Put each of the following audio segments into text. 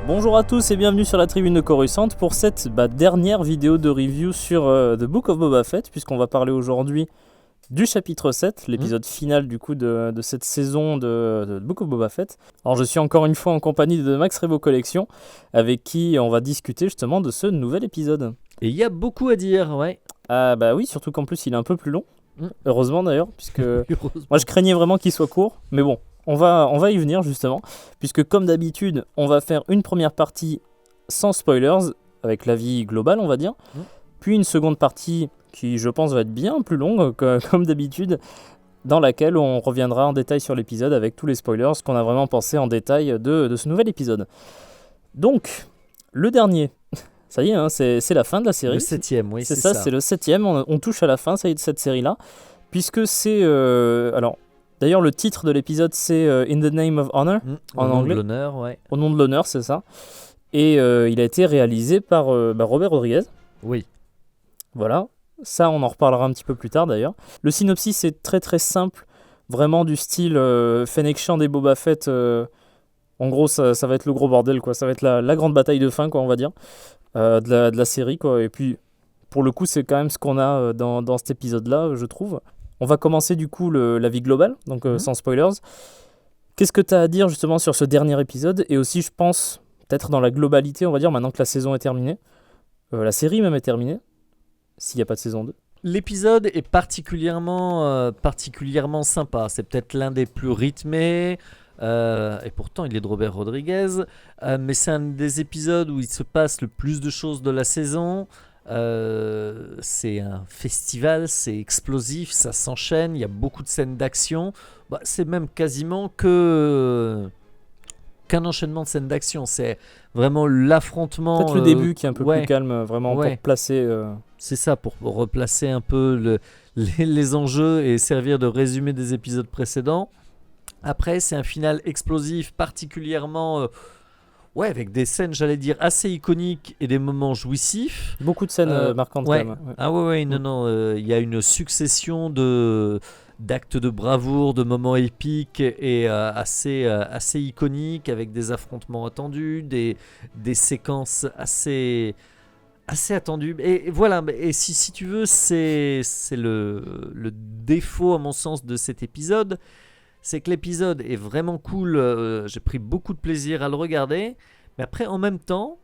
Bonjour à tous et bienvenue sur la tribune de Coruscant pour cette dernière vidéo de review sur The Book of Boba Fett, puisqu'on va parler aujourd'hui du chapitre 7, l'épisode final du coup de cette saison de Book of Boba Fett. Alors je suis encore une fois en compagnie de Max Rebo Collection, avec qui on va discuter justement de ce nouvel épisode. Et il y a beaucoup à dire, ouais. Ah bah oui, surtout qu'en plus il est un peu plus long, heureusement d'ailleurs, puisque Heureusement. moi je craignais vraiment qu'il soit court, mais bon. On va y venir justement, puisque comme d'habitude, on va faire une première partie sans spoilers, avec l'avis global on va dire, puis une seconde partie qui je pense va être bien plus longue, comme d'habitude, dans laquelle on reviendra en détail sur l'épisode avec tous les spoilers, ce qu'on a vraiment pensé en détail de ce nouvel épisode. Donc, le dernier, ça y est, hein, c'est la fin de la série. Le 7ème, oui, c'est ça. C'est le 7ème, on touche à la fin ça y est, de cette série-là, puisque c'est... alors, d'ailleurs, le titre de l'épisode, c'est In the Name of Honor, en anglais. Au nom de l'honneur, ouais. Au nom de l'honneur, c'est ça. Et il a été réalisé par Robert Rodriguez. Oui. Voilà. Ça, on en reparlera un petit peu plus tard, d'ailleurs. Le synopsis est très très simple. Vraiment du style Fennec Shand et Boba Fett. En gros, ça va être le gros bordel, quoi. Ça va être la grande bataille de fin, quoi, on va dire, de la série, quoi. Et puis, pour le coup, c'est quand même ce qu'on a dans cet épisode-là, je trouve. On va commencer du coup l'avis global, donc sans spoilers. Qu'est-ce que tu as à dire justement sur ce dernier épisode? Et aussi, je pense, peut-être dans la globalité, on va dire, maintenant que la saison est terminée. La série même est terminée, s'il n'y a pas de saison 2. L'épisode est particulièrement sympa. C'est peut-être l'un des plus rythmés. Et pourtant, il est de Robert Rodriguez. Mais c'est un des épisodes où il se passe le plus de choses de la saison. C'est un festival, c'est explosif, ça s'enchaîne, il y a beaucoup de scènes d'action. C'est même quasiment qu'un enchaînement de scènes d'action. C'est vraiment l'affrontement. Peut-être le début qui est un peu plus calme, vraiment pour placer. C'est ça, pour replacer un peu les enjeux et servir de résumé des épisodes précédents. Après, c'est un final explosif, particulièrement. Avec des scènes, j'allais dire, assez iconiques et des moments jouissifs. Beaucoup de scènes marquantes, quand même. Ouais. Ah non, il y a une succession d'actes de bravoure, de moments épiques et assez iconiques, avec des affrontements attendus, des séquences assez attendues. Et voilà, et si tu veux, c'est le défaut, à mon sens, de cet épisode. C'est que l'épisode est vraiment cool, j'ai pris beaucoup de plaisir à le regarder, mais après en même temps,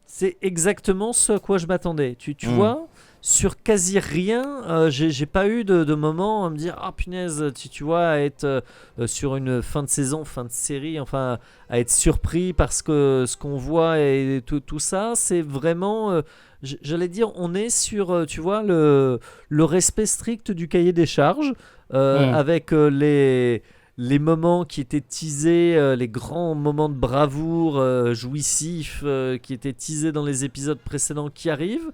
c'est exactement ce à quoi je m'attendais. Tu vois, sur quasi rien, j'ai pas eu de moment à me dire « Ah punaise, tu vois, à être sur une fin de saison, fin de série, enfin, à être surpris parce que ce qu'on voit et tout ça, c'est vraiment... j'allais dire, on est sur, tu vois, le respect strict du cahier des charges, avec les moments qui étaient teasés, les grands moments de bravoure jouissifs qui étaient teasés dans les épisodes précédents qui arrivent.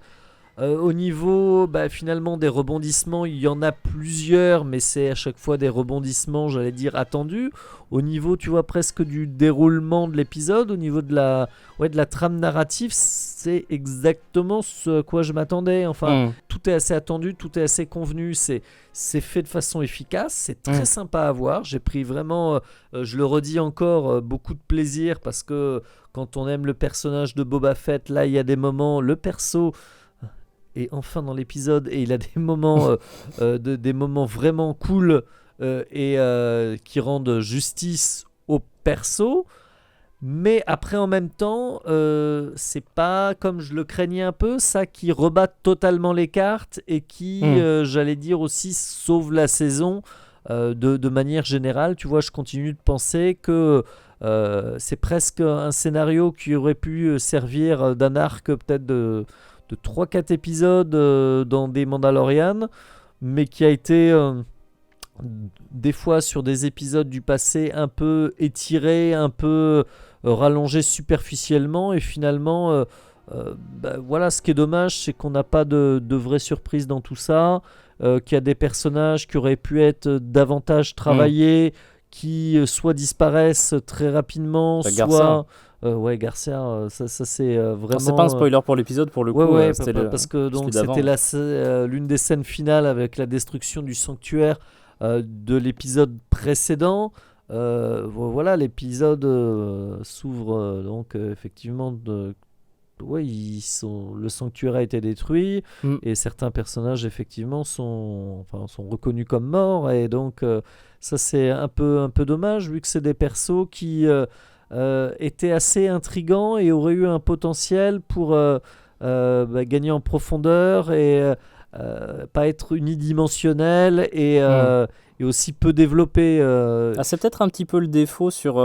Au niveau finalement des rebondissements, il y en a plusieurs, mais c'est à chaque fois des rebondissements, j'allais dire, attendus. Au niveau, tu vois, presque du déroulement de l'épisode, au niveau de la trame narrative, c'est exactement ce à quoi je m'attendais. Enfin, tout est assez attendu, tout est assez convenu, c'est fait de façon efficace, c'est très sympa à voir. J'ai pris vraiment, je le redis encore, beaucoup de plaisir parce que quand on aime le personnage de Boba Fett, là, il y a des moments, le perso... Et enfin dans l'épisode, et il a des moments, des moments vraiment cool qui rendent justice au perso. Mais après en même temps, c'est pas comme je le craignais un peu, ça qui rebat totalement les cartes et qui, j'allais dire aussi, sauve la saison de manière générale. Tu vois, je continue de penser que c'est presque un scénario qui aurait pu servir d'un arc peut-être de 3-4 épisodes dans des Mandalorian, mais qui a été des fois sur des épisodes du passé un peu étiré, un peu rallongé superficiellement, et finalement voilà, ce qui est dommage, c'est qu'on n'a pas de vraie surprise dans tout ça, qu'il y a des personnages qui auraient pu être davantage travaillés, qui soit disparaissent très rapidement, soit... Garcia, ça c'est vraiment... C'est pas un spoiler pour l'épisode, pour le coup. Parce que donc, c'était l'une des scènes finales avec la destruction du sanctuaire de l'épisode précédent. Voilà, l'épisode s'ouvre donc effectivement ouais, le sanctuaire a été détruit Mm. et certains personnages effectivement sont reconnus comme morts et donc ça c'est un peu dommage vu que c'est des persos qui étaient assez intrigants et auraient eu un potentiel pour gagner en profondeur et pas être unidimensionnels et aussi peu développés. Ah, c'est peut-être un petit peu le défaut sur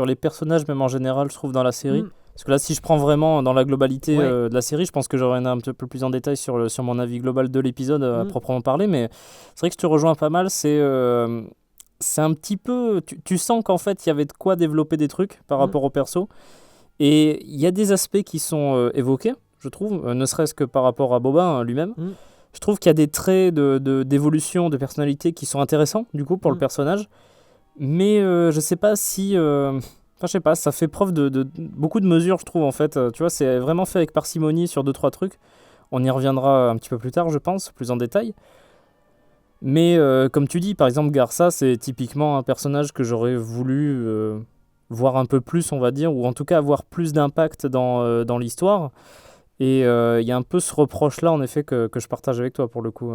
les personnages, même en général, je trouve, dans la série. Mm. Parce que là, si je prends vraiment dans la globalité Ouais. de la série, je pense que j'aurai un petit peu plus en détail sur mon avis global de l'épisode à Mm. proprement parler. Mais c'est vrai que je te rejoins pas mal. C'est un petit peu. Tu sens qu'en fait, il y avait de quoi développer des trucs par rapport au perso. Et il y a des aspects qui sont évoqués, je trouve, ne serait-ce que par rapport à Boba lui-même. Mm. Je trouve qu'il y a des traits d'évolution de personnalité qui sont intéressants, du coup, pour le personnage. Mais je sais pas si. Enfin, je sais pas, ça fait preuve de beaucoup de mesures, je trouve, en fait. Tu vois, c'est vraiment fait avec parcimonie sur 2-3 trucs. On y reviendra un petit peu plus tard, je pense, plus en détail. Mais comme tu dis, par exemple, Garça, c'est typiquement un personnage que j'aurais voulu voir un peu plus, on va dire, ou en tout cas avoir plus d'impact dans l'histoire. Et il y a un peu ce reproche-là, en effet, que je partage avec toi, pour le coup.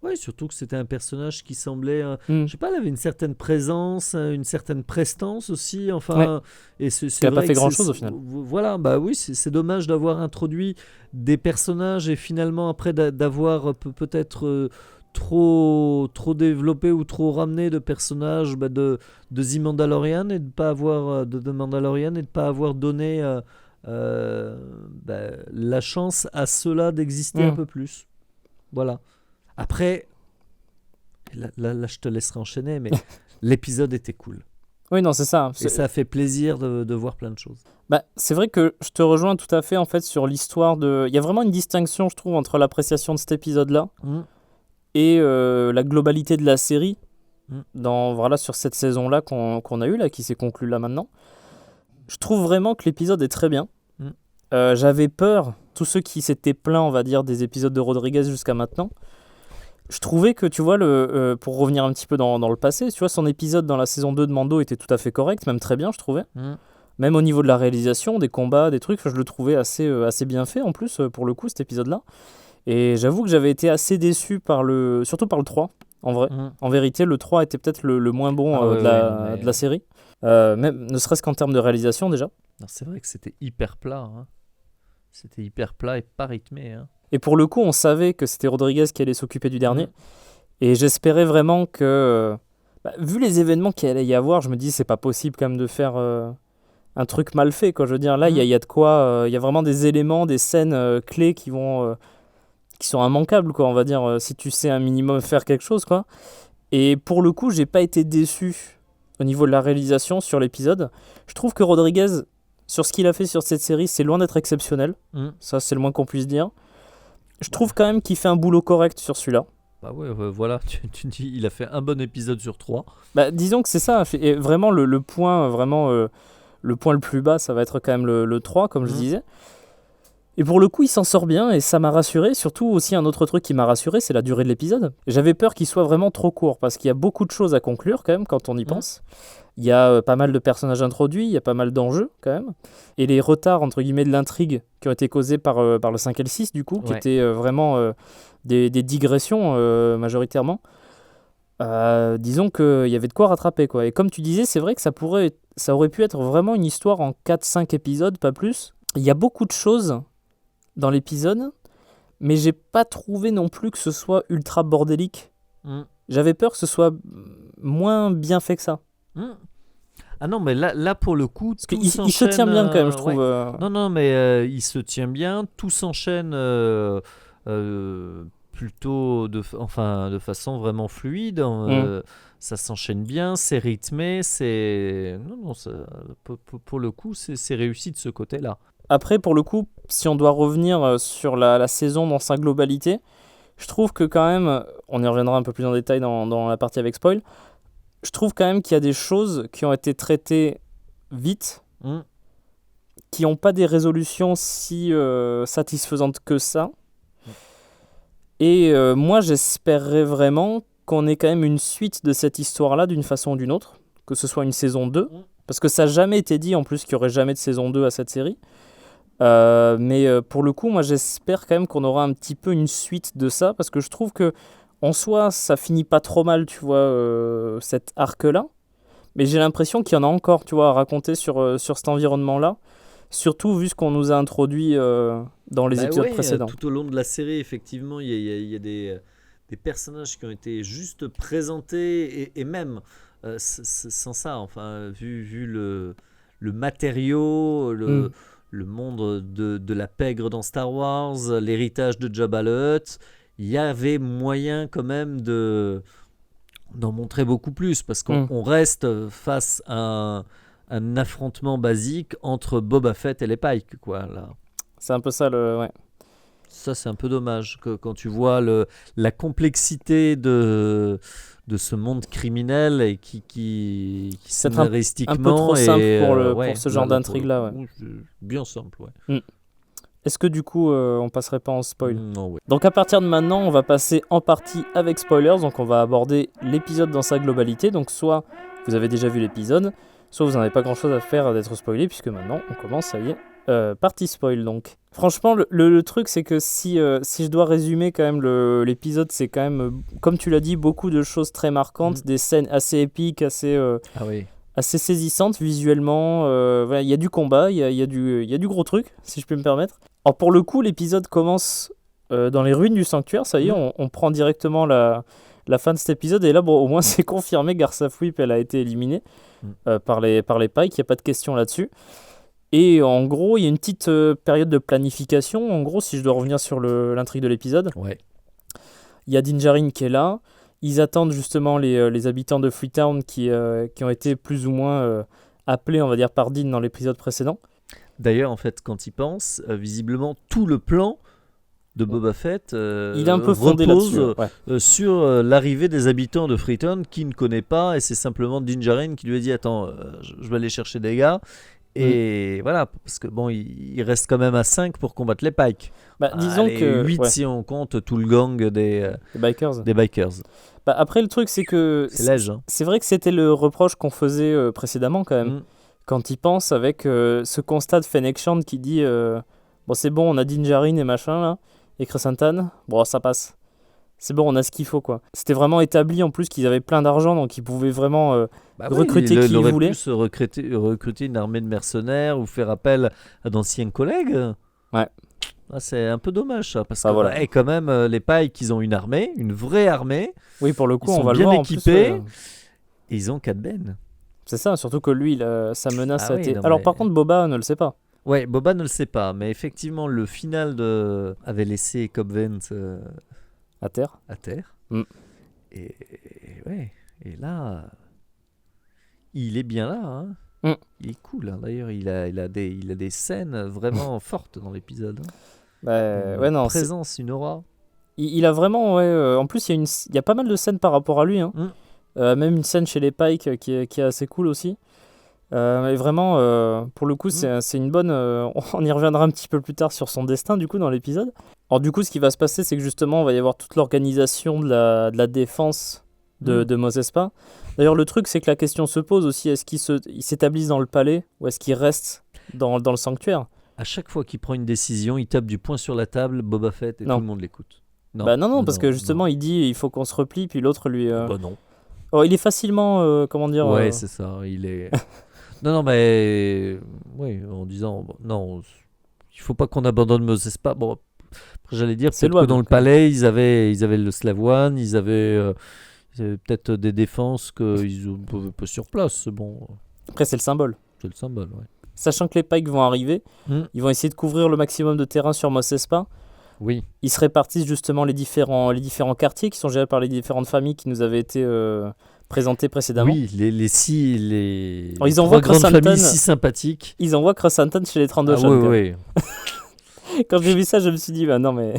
Ouais, surtout que c'était un personnage qui semblait, Hmm. je sais pas, il avait une certaine présence, une certaine prestance aussi. Enfin, Ouais. et c'est Qui a pas vrai fait que grand-chose, au final. voilà, bah oui, c'est dommage d'avoir introduit des personnages et finalement après d'avoir peut-être trop développé ou trop ramené de personnages de The Mandalorian et de pas avoir de Mandalorian et de pas avoir donné la chance à ceux-là d'exister un Hmm. peu plus. Voilà. Après, là, je te laisserai enchaîner, mais l'épisode était cool. Oui, non, c'est ça. Et ça a fait plaisir de voir plein de choses. Bah, c'est vrai que je te rejoins tout à fait en fait sur l'histoire de. Il y a vraiment une distinction, je trouve, entre l'appréciation de cet épisode-là et la globalité de la série voilà, sur cette saison-là qu'on a eue, là, qui s'est conclue là maintenant. Je trouve vraiment que l'épisode est très bien. J'avais peur, tous ceux qui s'étaient plaints, on va dire, des épisodes de Rodriguez jusqu'à maintenant. Je trouvais que, tu vois, pour revenir un petit peu dans le passé, tu vois, son épisode dans la saison 2 de Mando était tout à fait correct, même très bien, je trouvais. Même au niveau de la réalisation, des combats, des trucs, je le trouvais assez bien fait, en plus, pour le coup, cet épisode-là. Et j'avoue que j'avais été assez déçu surtout par le 3, en vrai. En vérité, le 3 était peut-être le moins bon de la série. Même, ne serait-ce qu'en termes de réalisation, déjà. Non, c'est vrai que c'était hyper plat. Hein. C'était hyper plat et pas rythmé. Hein. Et pour le coup, on savait que c'était Rodriguez qui allait s'occuper du dernier. Et j'espérais vraiment que, vu les événements qu'il allait y avoir, je me dis c'est pas possible quand même de faire un truc mal fait, quoi. Je veux dire, là, il y a de quoi. Il y a vraiment des éléments, des scènes clés qui sont immanquables, quoi. On va dire, si tu sais un minimum faire quelque chose, quoi. Et pour le coup, j'ai pas été déçu au niveau de la réalisation sur l'épisode. Je trouve que Rodriguez, sur ce qu'il a fait sur cette série, c'est loin d'être exceptionnel. Ça, c'est le moins qu'on puisse dire. Je trouve quand même qu'il fait un boulot correct sur celui-là. Bah ouais, voilà, tu dis, il a fait un bon épisode sur 3. Bah, disons que c'est ça. Et vraiment, le point le point le plus bas, ça va être quand même le 3, comme je disais. Et pour le coup, il s'en sort bien et ça m'a rassuré. Surtout aussi, un autre truc qui m'a rassuré, c'est la durée de l'épisode. J'avais peur qu'il soit vraiment trop court parce qu'il y a beaucoup de choses à conclure quand même quand on y pense. Il y a pas mal de personnages introduits, il y a pas mal d'enjeux quand même. Et les retards, entre guillemets, de l'intrigue qui ont été causés par le 5 et le 6, du coup, qui étaient vraiment des digressions majoritairement. Disons qu'il y avait de quoi rattraper, quoi. Et comme tu disais, c'est vrai que ça aurait pu être vraiment une histoire en 4-5 épisodes, pas plus. Il y a beaucoup de choses dans l'épisode, mais j'ai pas trouvé non plus que ce soit ultra bordélique. J'avais peur que ce soit moins bien fait que ça. Ah non, mais là pour le coup, parce qu'il se tient bien quand même, je trouve. Non, mais il se tient bien, tout s'enchaîne plutôt de façon vraiment fluide. Ça s'enchaîne bien, c'est rythmé, pour le coup, c'est réussi de ce côté-là. Après, pour le coup, si on doit revenir sur la saison dans sa globalité, je trouve que quand même, on y reviendra un peu plus en détail dans la partie avec spoil, je trouve quand même qu'il y a des choses qui ont été traitées vite, qui n'ont pas des résolutions si satisfaisantes que ça. Et moi, j'espérerais vraiment qu'on ait quand même une suite de cette histoire-là d'une façon ou d'une autre. que ce soit une saison 2, parce que ça n'a jamais été dit en plus qu'il n'y aurait jamais de saison 2 à cette série. Mais pour le coup, moi j'espère quand même qu'on aura un petit peu une suite de ça, parce que je trouve que en soi, ça finit pas trop mal, tu vois, cet arc-là. Mais j'ai l'impression qu'il y en a encore, tu vois, à raconter sur cet environnement-là. Surtout vu ce qu'on nous a introduit dans les épisodes précédents. Tout au long de la série, effectivement, il y a des personnages qui ont été juste présentés et même sans ça, enfin, vu le matériau, le monde de la pègre dans Star Wars, l'héritage de Jabba the Hutt, il y avait moyen quand même d'en montrer beaucoup plus parce qu'on reste face à un affrontement basique entre Boba Fett et les Pike, quoi, là. C'est un peu ça, ouais. Ça, c'est un peu dommage quand tu vois la complexité de ce monde criminel et qui scénaristiquement un peu trop simple pour ce genre d'intrigue-là. Ouais. Bien simple, ouais. Est-ce que du coup, on passerait pas en spoil ? Non, ouais. Donc à partir de maintenant, on va passer en partie avec spoilers. Donc on va aborder l'épisode dans sa globalité. Donc soit vous avez déjà vu l'épisode, soit vous n'avez pas grand-chose à faire d'être spoilé, puisque maintenant on commence, ça y est, partie spoil donc. Franchement, le truc c'est que si je dois résumer quand même l'épisode, c'est quand même, comme tu l'as dit, beaucoup de choses très marquantes, des scènes assez épiques, assez saisissantes visuellement. Voilà, il y a du combat, il y a du gros truc, si je peux me permettre. Alors pour le coup, l'épisode commence dans les ruines du sanctuaire, ça y est, on prend directement la fin de cet épisode, et là bon, au moins c'est confirmé, Garsa Fwip elle a été éliminée par les Pike, il n'y a pas de question là-dessus. Et en gros, il y a une petite période de planification. En gros, si je dois revenir sur l'intrigue de l'épisode, il y a Din Djarin qui est là. Ils attendent justement les habitants de Freetown qui ont été plus ou moins appelés, on va dire, par Din dans l'épisode précédent. D'ailleurs, en fait, quand il pense, visiblement, tout le plan de Boba Fett il est un peu fondé là-dessus, sur l'arrivée des habitants de Freetown qu'il ne connaît pas, et c'est simplement Din Djarin qui lui a dit « Attends, je vais aller chercher des gars ». Et voilà, parce que bon, il reste quand même à 5 pour combattre les Pike. Disons que 8 si on compte tout le gang des bikers. Après, le truc, c'est que c'est vrai que c'était le reproche qu'on faisait précédemment quand même. Quand il pense avec ce constat de Fennec Shand qui dit bon, c'est bon, on a Din Djarin et machin là, et Chrysanthemum, bon, ça passe. C'est bon, on a ce qu'il faut, quoi. C'était vraiment établi en plus qu'ils avaient plein d'argent, donc ils pouvaient vraiment recruter qui ils voulaient. Il aurait pu recruter une armée de mercenaires ou faire appel à d'anciens collègues. Ouais. C'est un peu dommage, ça, parce que quand même, les Pike, ils ont une armée, une vraie armée. Oui, pour le coup, on va le voir. Ils sont bien équipés. Et ils ont 4 Ben. C'est ça, surtout que lui, sa menace a été... Alors par contre, Boba ne le sait pas. Ouais, Boba ne le sait pas, mais effectivement, le final avait laissé Cobb Vanth à terre. Et là, il est bien là. Hein. Il est cool. Hein. D'ailleurs, il a des scènes vraiment fortes dans l'épisode. Une présence, une aura. Il a vraiment... en plus, il y a pas mal de scènes par rapport à lui. Hein. Même une scène chez les Pike qui est assez cool aussi. Mais vraiment, pour le coup, c'est une bonne... on y reviendra un petit peu plus tard sur son destin, du coup, dans l'épisode. Alors, du coup, ce qui va se passer, c'est que justement, on va y avoir toute l'organisation de la défense de Mos Espa. D'ailleurs, le truc, c'est que la question se pose aussi, est-ce qu'ils s'établissent dans le palais ou est-ce qu'ils restent dans le sanctuaire ? À chaque fois qu'il prend une décision, il tape du poing sur la table, Boba Fett, et tout le monde l'écoute. Non, parce que justement, il dit il faut qu'on se replie, puis l'autre lui... non. Oh, il est facilement, comment dire... Ouais, c'est ça, il est... non, mais... Oui, en disant... non, il faut pas qu'on abandonne Mos Espa. Bon, après, j'allais dire, peut-être que dans le palais, ils avaient le Slave One, ils avaient peut-être des défenses qu'ils ne pouvaient pas sur place, c'est bon. Après, c'est le symbole. C'est le symbole, ouais. Sachant que les Pike vont arriver, ils vont essayer de couvrir le maximum de terrain sur Mos Espa. Oui. Ils se répartissent justement les différents quartiers qui sont gérés par les différentes familles qui nous avaient été présentées précédemment. Oui, les ils envoient grandes familles si sympathiques. Ils envoient Chrysanthemum chez les 32 jeunes. Oui. Quand j'ai vu ça, je me suis dit, non mais...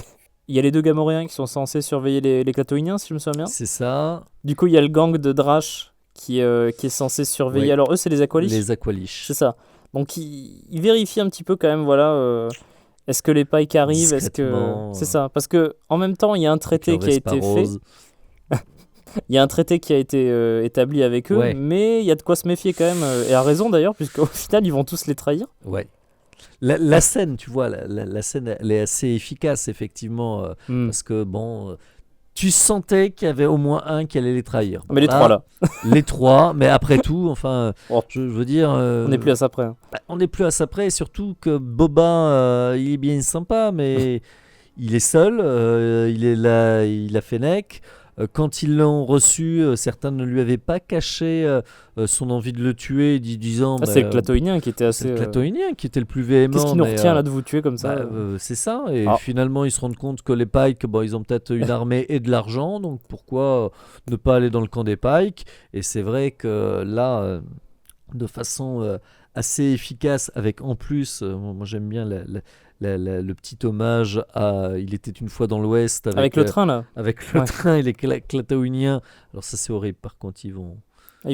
Il y a les 2 Gamorréens qui sont censés surveiller les Clatoïniens, si je me souviens bien. C'est ça. Du coup, il y a le gang de Drash qui est censé surveiller. Oui. Alors eux, c'est les Aqualish. Les Aqualish. C'est ça. Donc ils vérifient un petit peu quand même, voilà... Est-ce que les Pike arrivent ? Est-ce que... C'est ça. Parce qu'en même temps, il y a un traité qui a été fait. Il y a un traité qui a été établi avec eux, Ouais. mais il y a de quoi se méfier quand même, et à raison d'ailleurs, puisqu'au final, ils vont tous les trahir. Ouais. La scène, tu vois, la scène, elle est assez efficace, effectivement, Hmm. parce que, bon, tu sentais qu'il y avait au moins un qui allait les trahir. Bon, Mais les trois là, Les trois, mais après tout, enfin, Oh. je veux dire... on n'est plus à ça près. Hein. on n'est plus à ça près, et surtout que Boba, il est bien sympa, mais il est seul, il est là, il a Fennec. Quand ils l'ont reçu, certains ne lui avaient pas caché son envie de le tuer, disant... Ah, c'est le Clatoïnien qui était c'est assez. le Clatoïnien qui était le plus véhément. Qu'est-ce qui nous mais, retient là de vous tuer comme ça c'est ça, et Ah. finalement ils se rendent compte que les Pikes, bon, ils ont peut-être une armée et de l'argent, donc pourquoi ne pas aller dans le camp des Pikes. Et c'est vrai que là, de façon assez efficace, avec en plus, moi j'aime bien le petit hommage à Il était une fois dans l'Ouest Avec le train là, avec le Ouais. train et les Clatoïniens. Alors ça c'est horrible, par contre ils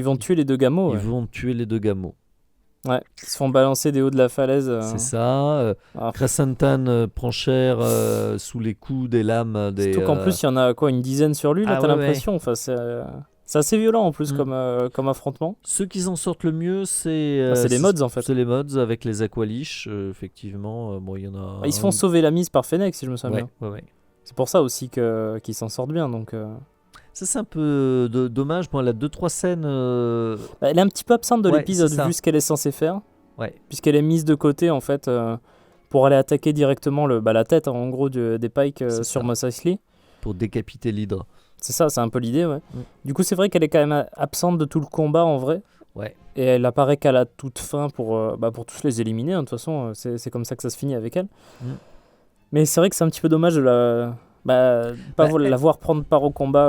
vont tuer les deux gamos. ils Ouais. vont tuer les deux gamos. Ouais. Ils se font balancer des hauts de la falaise. C'est ça. Ah. Krassantan prend cher sous les coups des lames des. Surtout qu'en plus, il y en a quoi, une dizaine sur lui, là, Ah t'as ouais, l'impression. Enfin, c'est assez violent en plus Mm. comme affrontement. Ceux qui en sortent le mieux, c'est. C'est les mods en fait. C'est les mods avec les Aqualish, effectivement. Bon, il y en a. Ils se font sauver la mise par Fennec, si je me souviens Ouais, bien. ouais, ouais. C'est pour ça aussi qu'ils s'en sortent bien. Donc, Ça, c'est un peu dommage. Bon, elle a 2-3 scènes. elle est un petit peu absente de Ouais, l'épisode c'est ça. vu ce qu'elle est censée faire. Ouais. Puisqu'elle est mise de côté en fait pour aller attaquer directement la tête en gros des Pikes C'est sur ça. Mos Eisley. Pour décapiter l'hydre. C'est ça, c'est un peu l'idée, ouais. Mm. Du coup, c'est vrai qu'elle est quand même absente de tout le combat en vrai. Ouais. Et elle apparaît qu'à la toute fin pour tous les éliminer. Hein. De toute façon, c'est comme ça que ça se finit avec elle. Mm. Mais c'est vrai que c'est un petit peu dommage de la voir prendre part au combat.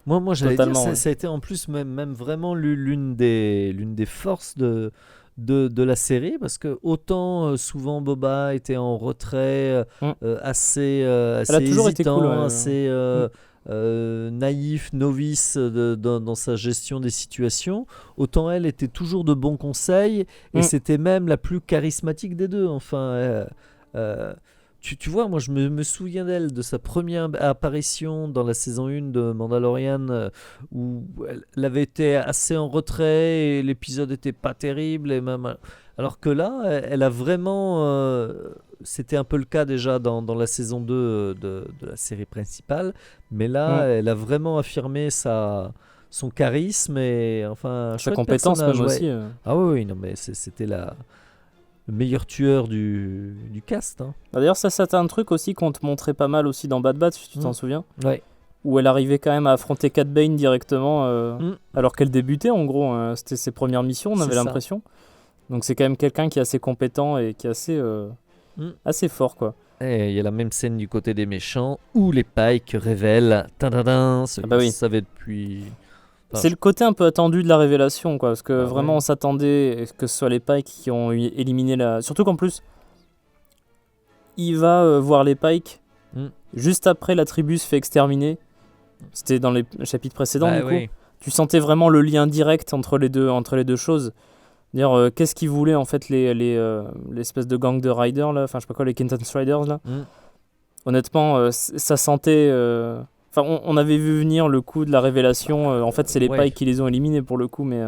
Moi j'allais dire, Totalement, ouais. ça a été en plus même vraiment l'une des forces de la série, parce que autant souvent Boba était en retrait, assez Elle a toujours été hésitant, cool, ouais. assez naïf, novice dans sa gestion des situations, autant elle était toujours de bons conseils, et Mm. c'était même la plus charismatique des deux. Enfin, tu vois, moi je me souviens d'elle, de sa première apparition dans la saison 1 de Mandalorian, où elle avait été assez en retrait et l'épisode était pas terrible. Et même, alors que là, elle a vraiment... c'était un peu le cas déjà dans la saison 2 de la série principale, mais là, elle a vraiment affirmé son charisme et enfin Sa chouette compétence personnage, même ouais. aussi. Ah oui, non, mais c'était le meilleur tueur du cast. Hein. D'ailleurs, ça c'était un truc aussi qu'on te montrait pas mal aussi dans Bad Batch, si tu t'en Mm. souviens. Ouais. Où elle arrivait quand même à affronter Cad Bane directement, Mm. alors qu'elle débutait en gros. C'était ses premières missions, on C'est avait ça. l'impression. Donc c'est quand même quelqu'un qui est assez compétent et qui est assez fort, quoi. Et il y a la même scène du côté des méchants où les Pikes révèlent ce Ah bah qu'on oui. savait depuis. Enfin, C'est le côté un peu attendu de la révélation, quoi, parce que Ah vraiment ouais. on s'attendait que ce soit les Pikes qui ont éliminé la... Surtout qu'en plus, il va voir les Pikes Mm. juste après la tribu se fait exterminer. C'était dans les chapitres précédents, bah du coup. oui. Tu sentais vraiment le lien direct entre les deux choses. Dire qu'est-ce qu'ils voulaient en fait l'espèce de gang de riders là, enfin je sais pas quoi, les Kentucky Riders là. Mm. Honnêtement, ça sentait. Enfin, on avait vu venir le coup de la révélation. En fait, c'est les Ouais. Pikes qui les ont éliminés pour le coup, mais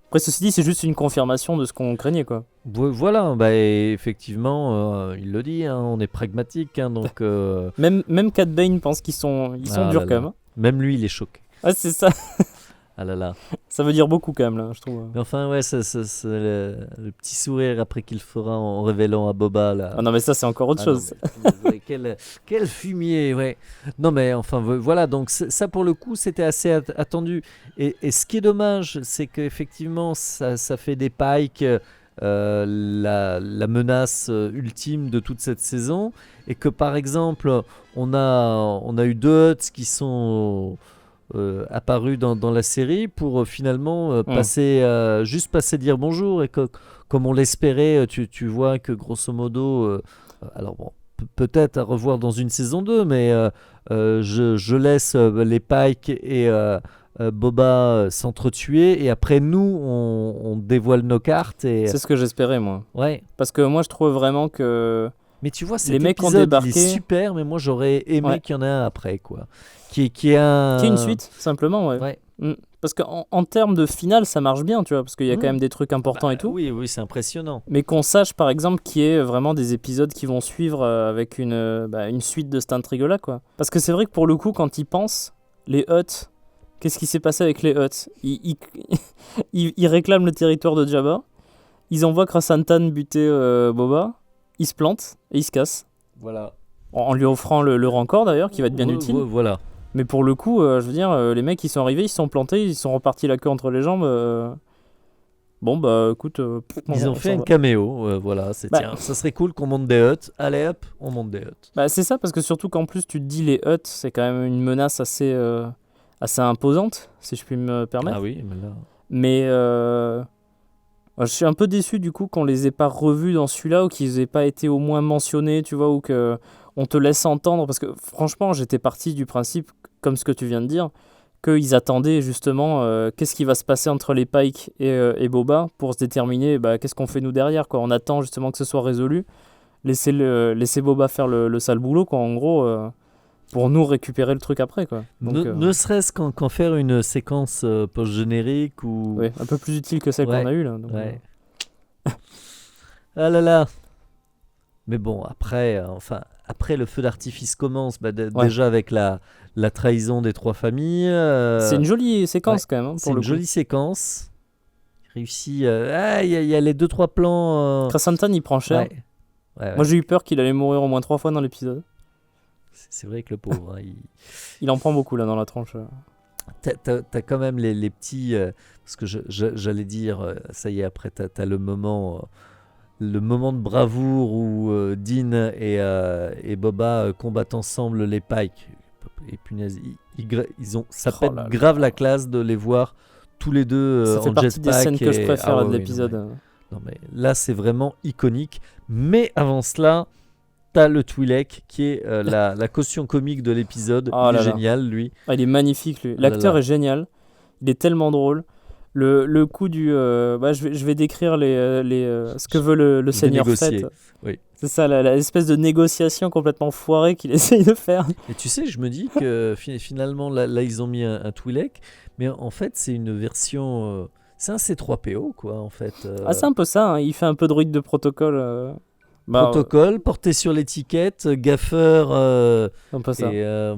après ceci dit, c'est juste une confirmation de ce qu'on craignait, quoi. Voilà, bah, et effectivement, il le dit, hein, on est pragmatique, hein, donc Même Cad Bane pense qu'ils sont Ah durs là quand là. même. Hein. Même lui, il est choqué. Ah, c'est ça. Ah là là. Ça veut dire beaucoup quand même là, je trouve. Mais enfin, ouais, c'est le petit sourire après qu'il fera en révélant à Boba là. Ah non, mais ça c'est encore autre Ah non, chose. mais, ouais, quel fumier, ouais. Non, mais enfin, voilà, donc ça pour le coup, c'était assez attendu. Et ce qui est dommage, c'est qu'effectivement, ça fait des Pikes la menace ultime de toute cette saison. Et que par exemple, on a eu deux Hutts qui sont apparus dans la série pour finalement juste passer dire bonjour. Et que, comme on l'espérait, tu vois que grosso modo. Alors bon, peut-être à revoir dans une saison 2, mais je laisse les Pikes et Boba s'entretuer, et après nous, on dévoile nos cartes. Et... C'est ce que j'espérais moi. Ouais. Parce que moi je trouve vraiment que Mais tu vois, Les cet mecs ont épisode, il débarqué. est super, mais moi j'aurais aimé Ouais. qu'il y en ait un après, quoi. Qui est un... Qui est une suite, simplement, ouais. Ouais. Parce qu'en en termes de finale, ça marche bien, tu vois, parce qu'il y a quand Mm. même des trucs importants et tout. Oui, oui, c'est impressionnant. Mais qu'on sache, par exemple, qu'il y ait vraiment des épisodes qui vont suivre avec une suite de cette intrigue-là, quoi. Parce que c'est vrai que pour le coup, quand ils pensent, les Hutt, qu'est-ce qui s'est passé avec les Hutt? Ils réclament le territoire de Jabba, ils envoient Krasantan buter Boba, ils se plantent et ils se cassent. Voilà. En lui offrant le rancor d'ailleurs, qui va être bien utile. Voilà. Mais pour le coup, je veux dire, les mecs ils sont arrivés, ils se sont plantés, ils sont repartis la queue entre les jambes. Bon bah écoute, Ils ont on fait s'en un va. caméo, voilà, c'est Bah. tiens, ça serait cool qu'on monte des Hutt. Allez hop, on monte des Hutt. Bah, c'est ça, parce que surtout qu'en plus tu te dis les Hutt, c'est quand même une menace assez imposante, si je puis me permettre. Ah oui, mais là... Mais je suis un peu déçu du coup qu'on les ait pas revus dans celui-là, ou qu'ils aient pas été au moins mentionnés, tu vois, ou que on te laisse entendre, parce que franchement j'étais parti du principe, comme ce que tu viens de dire, qu'ils attendaient justement qu'est-ce qui va se passer entre les Pike et Boba pour se déterminer qu'est-ce qu'on fait nous derrière, quoi. On attend justement que ce soit résolu, laisser Boba faire le sale boulot, quoi, en gros, pour nous récupérer le truc après, quoi. Donc, Ne serait-ce qu'en faire une séquence post-générique ou... ouais, un peu plus utile que celle Ouais, qu'on a eue là. Donc, ouais. Ah là là. Mais bon, après, après le feu d'artifice commence, Ouais. déjà avec la trahison des trois familles. c'est une jolie séquence ouais, quand même, hein, C'est pour le une coup. jolie séquence. Réussi. Il y a les 2-3 plans. Krasantan il prend cher. Ouais. Ouais, Moi j'ai eu peur qu'il allait mourir au moins 3 fois dans l'épisode. C'est vrai que le pauvre, hein, Il en prend beaucoup là dans la tronche. t'as quand même les petits. Parce que j'allais dire, ça y est, après, t'as le moment de bravoure où Dean et Boba combattent ensemble les Pikes. Et punaise, ça Oh pète là là. grave la classe de les voir tous les deux Ça fait en partie des jetpack. scènes que je préfère Ah ouais, de ouais, l'épisode. non, mais là, c'est vraiment iconique. Mais avant cela, t'as le Twi'lek qui est la caution comique de l'épisode. Oh Il là est là. génial, lui. Ah, il est magnifique lui. Ah là L'acteur là. est génial. Il est tellement drôle. Le coup du. Je vais décrire ce que veut le vais Seigneur négocier. Fett. Oui. C'est ça, la espèce de négociation complètement foirée qu'il essaye de faire. Et tu sais, je me dis que finalement, là, ils ont mis un Twi'lek. Mais en fait, c'est une version... c'est un C3PO, quoi, en fait. Ah, c'est un peu ça, hein. Il fait un peu droïde de protocole. Protocole, porté sur l'étiquette, gaffeur... Un peu ça. et...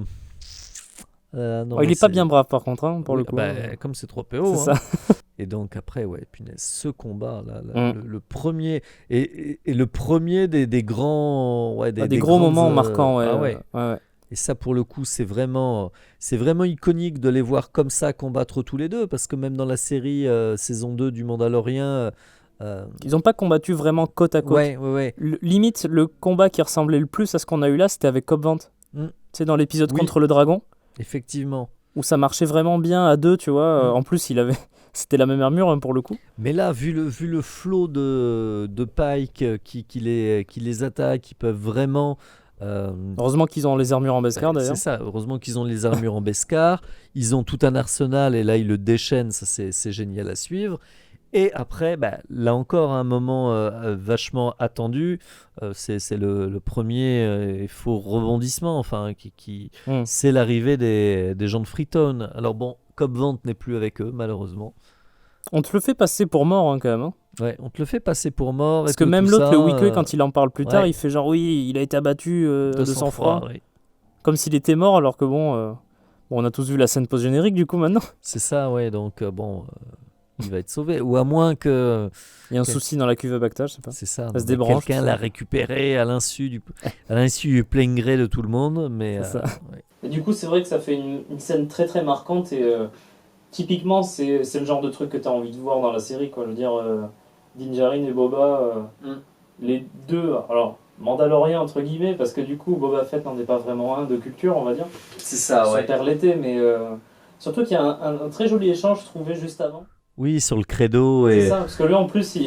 non, Oh, il mais est pas bien brave par contre, hein, pour Oui, le coup. comme C3PO. C'est hein. ça. Et donc après, ouais, punaise, ce combat, là, le premier, et le premier des grands, ouais, Des des gros grandes, moments marquants, ouais. ah ouais. Ouais. Et ça, pour le coup, c'est vraiment iconique de les voir comme ça combattre tous les deux, parce que même dans la série saison 2 du Mandalorien, Ils ont pas combattu vraiment côte à côte. ouais. Limite, le combat qui ressemblait le plus à ce qu'on a eu là, c'était avec Cobb Vanth. Mm. Tu sais, dans l'épisode Oui. contre le dragon, Effectivement. où ça marchait vraiment bien à deux, tu vois. Mm. En plus, c'était la même armure, hein, pour le coup. Mais là, vu le flot de Pike qui les attaque, qui peuvent vraiment... Heureusement qu'ils ont les armures en Beskar, d'ailleurs. C'est ça, heureusement qu'ils ont les armures en Beskar, ils ont tout un arsenal et là ils le déchaînent, ça c'est génial à suivre. Et après, là encore un moment vachement attendu, c'est le premier faux rebondissement, enfin, Mm. c'est l'arrivée des gens de Freetown. Alors bon, Cobb Vanth n'est plus avec eux malheureusement. On te le fait passer pour mort, hein, quand même. Hein. Ouais, on te le fait passer pour mort. Parce et que tout, même tout l'autre, ça, le Weekly, quand il en parle plus tard, ouais. il fait genre, oui, il a été abattu de sang-froid. oui. Comme s'il était mort, alors que bon, on a tous vu la scène post-générique, du coup, maintenant. C'est ça, ouais, donc il va être sauvé. Ou à moins que... Il y a un Ok. souci dans la cuve à Bacta, je sais pas. C'est ça. se débranche, Quelqu'un tout ça. l'a récupéré à l'insu du plein gré de tout le monde, mais C'est ça. ouais. Et du coup, c'est vrai que ça fait une scène très très marquante et typiquement, c'est le genre de truc que tu as envie de voir dans la série, quoi. Je veux dire, Din Djarin et Boba, les deux, alors Mandaloriens entre guillemets, parce que du coup, Boba Fett n'en est pas vraiment un de culture, on va dire. C'est ça, Son père l'était, mais surtout qu'il y a un très joli échange trouvé juste avant. Oui, sur le credo C'est et ça, parce que lui en plus,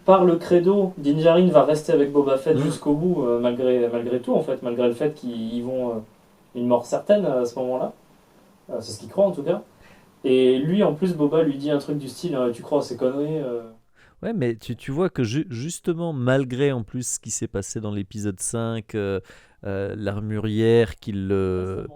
par le credo, Din Djarin va rester avec Boba Fett Mhm. jusqu'au bout, malgré tout en fait, malgré le fait qu'ils y vont une mort certaine à ce moment-là. C'est ce qu'il croit en tout cas. Et lui en plus, Boba lui dit un truc du style tu crois à ces conneries Ouais, mais tu vois que justement, malgré en plus ce qui s'est passé dans l'épisode 5, l'armurière qui le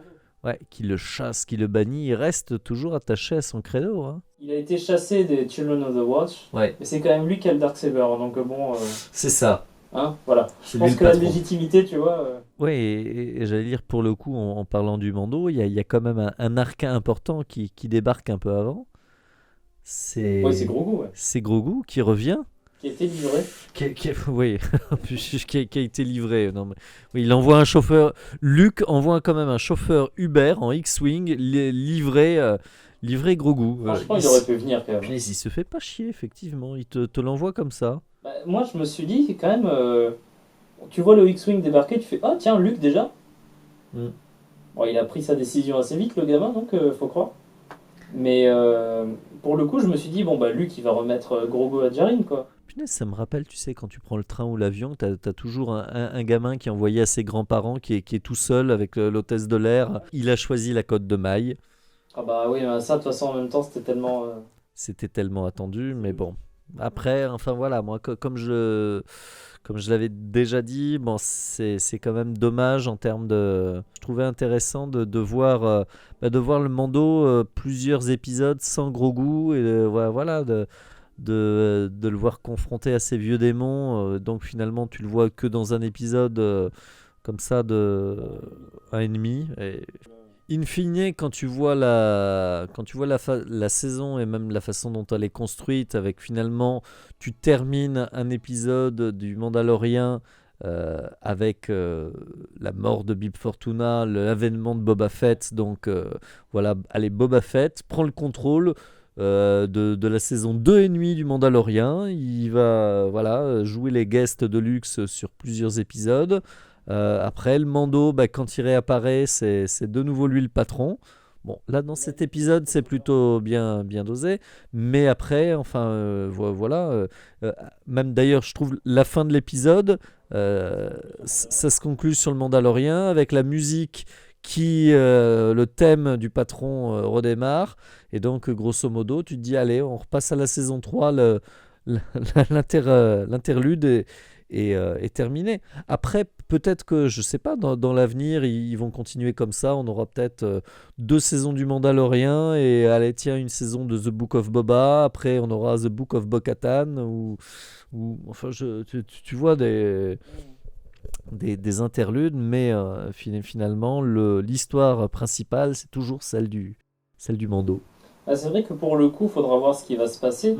chasse, qui le bannit, il reste toujours attaché à son credo. Hein. Il a été chassé des Children of the Watch, Ouais, mais c'est quand même lui qui a le Darksaber, donc bon, c'est ça. hein, voilà. Je C'est lui pense le que la patron. légitimité, tu vois. Ouais, et j'allais dire pour le coup, en parlant du Mando, il y a quand même un arc important qui débarque un peu avant. Ouais, c'est C'est gros goût, ouais. c'est Grogu qui revient. Qui a été livré. Oui, qui a été livré. Non, mais, oui, il envoie un chauffeur. Luke envoie quand même un chauffeur Uber en X-Wing livrer Grogu. Franchement, il aurait pu venir quand même. Il se fait pas chier, effectivement. Il te l'envoie comme ça. Bah, moi, je me suis dit, quand même, tu vois le X-Wing débarquer, tu fais ah, tiens, Luke déjà. Mm. Bon, il a pris sa décision assez vite, le gamin, donc faut croire. Mais pour le coup, je me suis dit, bon, bah, Luke, il va remettre Grogu à Djarin, quoi. Punaise, ça me rappelle, tu sais, quand tu prends le train ou l'avion, t'as toujours un gamin qui est envoyé à ses grands-parents, qui est tout seul avec l'hôtesse de l'air. Il a choisi la côte de maille. Ah, bah oui, ça, de toute façon, en même temps, c'était tellement. C'était tellement attendu, mais bon. Après, enfin voilà, moi, comme je l'avais déjà dit, bon, c'est quand même dommage en termes de. Je trouvais intéressant de voir le Mando plusieurs épisodes sans gros goût et voilà, de le voir confronté à ces vieux démons. Donc finalement, tu le vois que dans un épisode comme ça de un ennemi. Et in fine, quand tu vois la saison et même la façon dont elle est construite, avec finalement, tu termines un épisode du Mandalorian avec la mort de Bib Fortuna, l'avènement de Boba Fett. Donc voilà, allez, Boba Fett prend le contrôle de la saison 2 et demi du Mandalorian. Il va voilà, jouer les guests de luxe sur plusieurs épisodes. Après, le Mando, bah, quand il réapparaît, c'est de nouveau lui le patron. Bon, là, dans cet épisode, c'est plutôt bien dosé. Mais après, enfin, voilà. Euh, Même d'ailleurs, je trouve la fin de l'épisode, ça se conclut sur le Mandalorien avec la musique le thème du patron redémarre. Et donc, grosso modo, tu te dis, allez, on repasse à la saison 3, l'interlude est terminé. Après, peut-être que, je sais pas, dans l'avenir, ils vont continuer comme ça. On aura peut-être 2 saisons du Mandalorian et allez, tiens, une saison de The Book of Boba. Après, on aura The Book of Bo-Katan ou enfin, tu vois des interludes, mais finalement, l'histoire principale, c'est toujours celle du Mando. Ah, c'est vrai que pour le coup, faudra voir ce qui va se passer.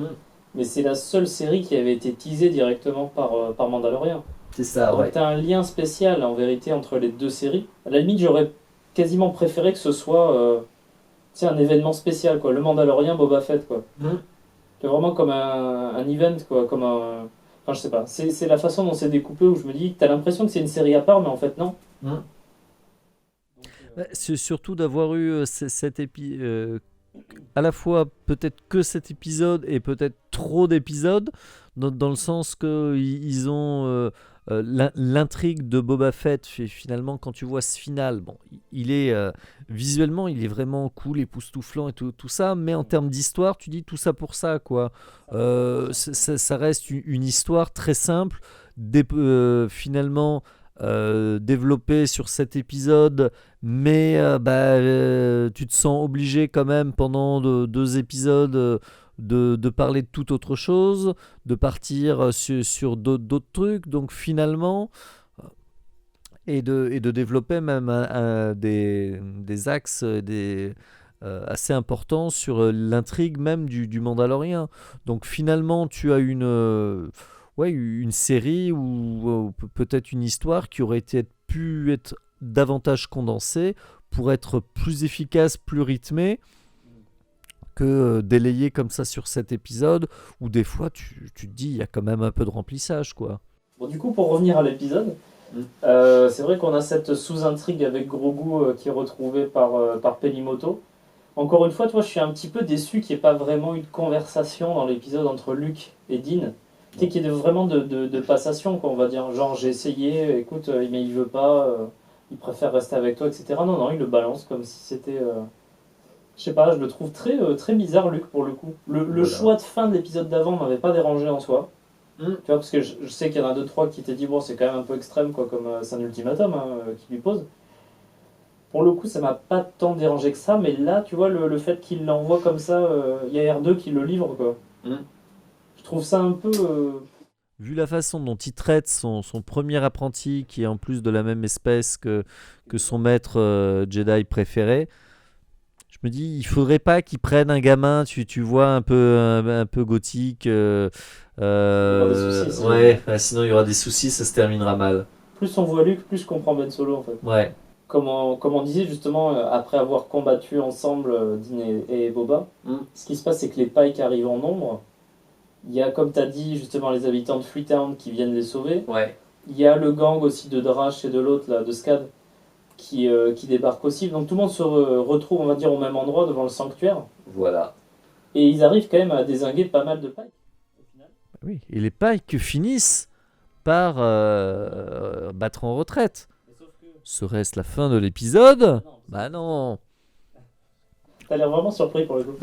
Mais c'est la seule série qui avait été teasée directement par Mandalorian. C'est ça, Donc t'as un lien spécial en vérité entre les deux séries. À la limite, j'aurais quasiment préféré que ce soit tu sais, un événement spécial, quoi. Le Mandalorian, Boba Fett, quoi. C'est vraiment comme un event, quoi. Comme un. Enfin, je sais pas. C'est la façon dont c'est découpé où je me dis que t'as l'impression que c'est une série à part, mais en fait, non. C'est surtout d'avoir eu cet épisode, à la fois peut-être que cet épisode et peut-être trop d'épisodes, dans le sens que ils ont l'intrigue de Boba Fett. Finalement, quand tu vois ce final, bon, il est visuellement, il est vraiment cool, époustouflant et tout ça, mais en termes d'histoire, tu dis tout ça pour ça, quoi. Ça reste une histoire très simple, finalement. Développée sur cet épisode, mais tu te sens obligé quand même pendant 2 épisodes de parler de toute autre chose, de partir sur d'autres trucs, donc finalement, et de développer même des axes assez importants sur l'intrigue même du Mandalorien. Donc finalement, tu as une série ou peut-être une histoire qui aurait pu être davantage condensée pour être plus efficace, plus rythmée que délayée comme ça sur cet épisode où des fois tu te dis il y a quand même un peu de remplissage, quoi. Bon, du coup, pour revenir à l'épisode, c'est vrai qu'on a cette sous-intrigue avec Grogu qui est retrouvée par Pelimoto. Encore une fois, toi, je suis un petit peu déçu qu'il n'y ait pas vraiment eu de conversation dans l'épisode entre Luke et Dean. Tu sais, qu'il y ait vraiment de passation, quoi, on va dire. Genre, j'ai essayé, écoute, mais il veut pas, il préfère rester avec toi, etc. Non, non, il le balance comme si c'était Je sais pas, je le trouve très bizarre, Luke, pour le coup. Le Voilà. choix de fin de l'épisode d'avant m'avait pas dérangé en soi. Mm. Tu vois, parce que je sais qu'il y en a deux, trois qui t'ont dit, bon, c'est quand même un peu extrême, quoi, comme c'est un ultimatum qu'il lui pose. Pour le coup, ça m'a pas tant dérangé que ça, mais là, tu vois, le fait qu'il l'envoie comme ça, il y a R2 qui le livre, quoi. Mm. Je trouve ça un peu. Vu la façon dont il traite son premier apprenti, qui est en plus de la même espèce que son maître Jedi préféré, je me dis, il faudrait pas qu'il prenne un gamin, tu vois, un peu gothique. Il y aura des soucis, sinon. Ouais, sinon il y aura des soucis, ça se terminera mal. Plus on voit Luke, plus je comprends Ben Solo, en fait. Ouais. Comme on disait justement, après avoir combattu ensemble Dean et Boba, ce qui se passe, c'est que les Pikes arrivent en nombre. Il y a, comme tu as dit, justement, les habitants de Freetown qui viennent les sauver. Ouais. Il y a le gang aussi de Drash et de l'autre, là, de Scad, qui débarque aussi. Donc tout le monde se retrouve, on va dire, au même endroit devant le sanctuaire. Voilà. Et ils arrivent quand même à dézinguer pas mal de Pikes, au final. Oui. Et les Pikes finissent par battre en retraite. Mais sauf que... Serait-ce la fin de l'épisode? Non, Bah non. t'as l'air vraiment surpris pour le coup.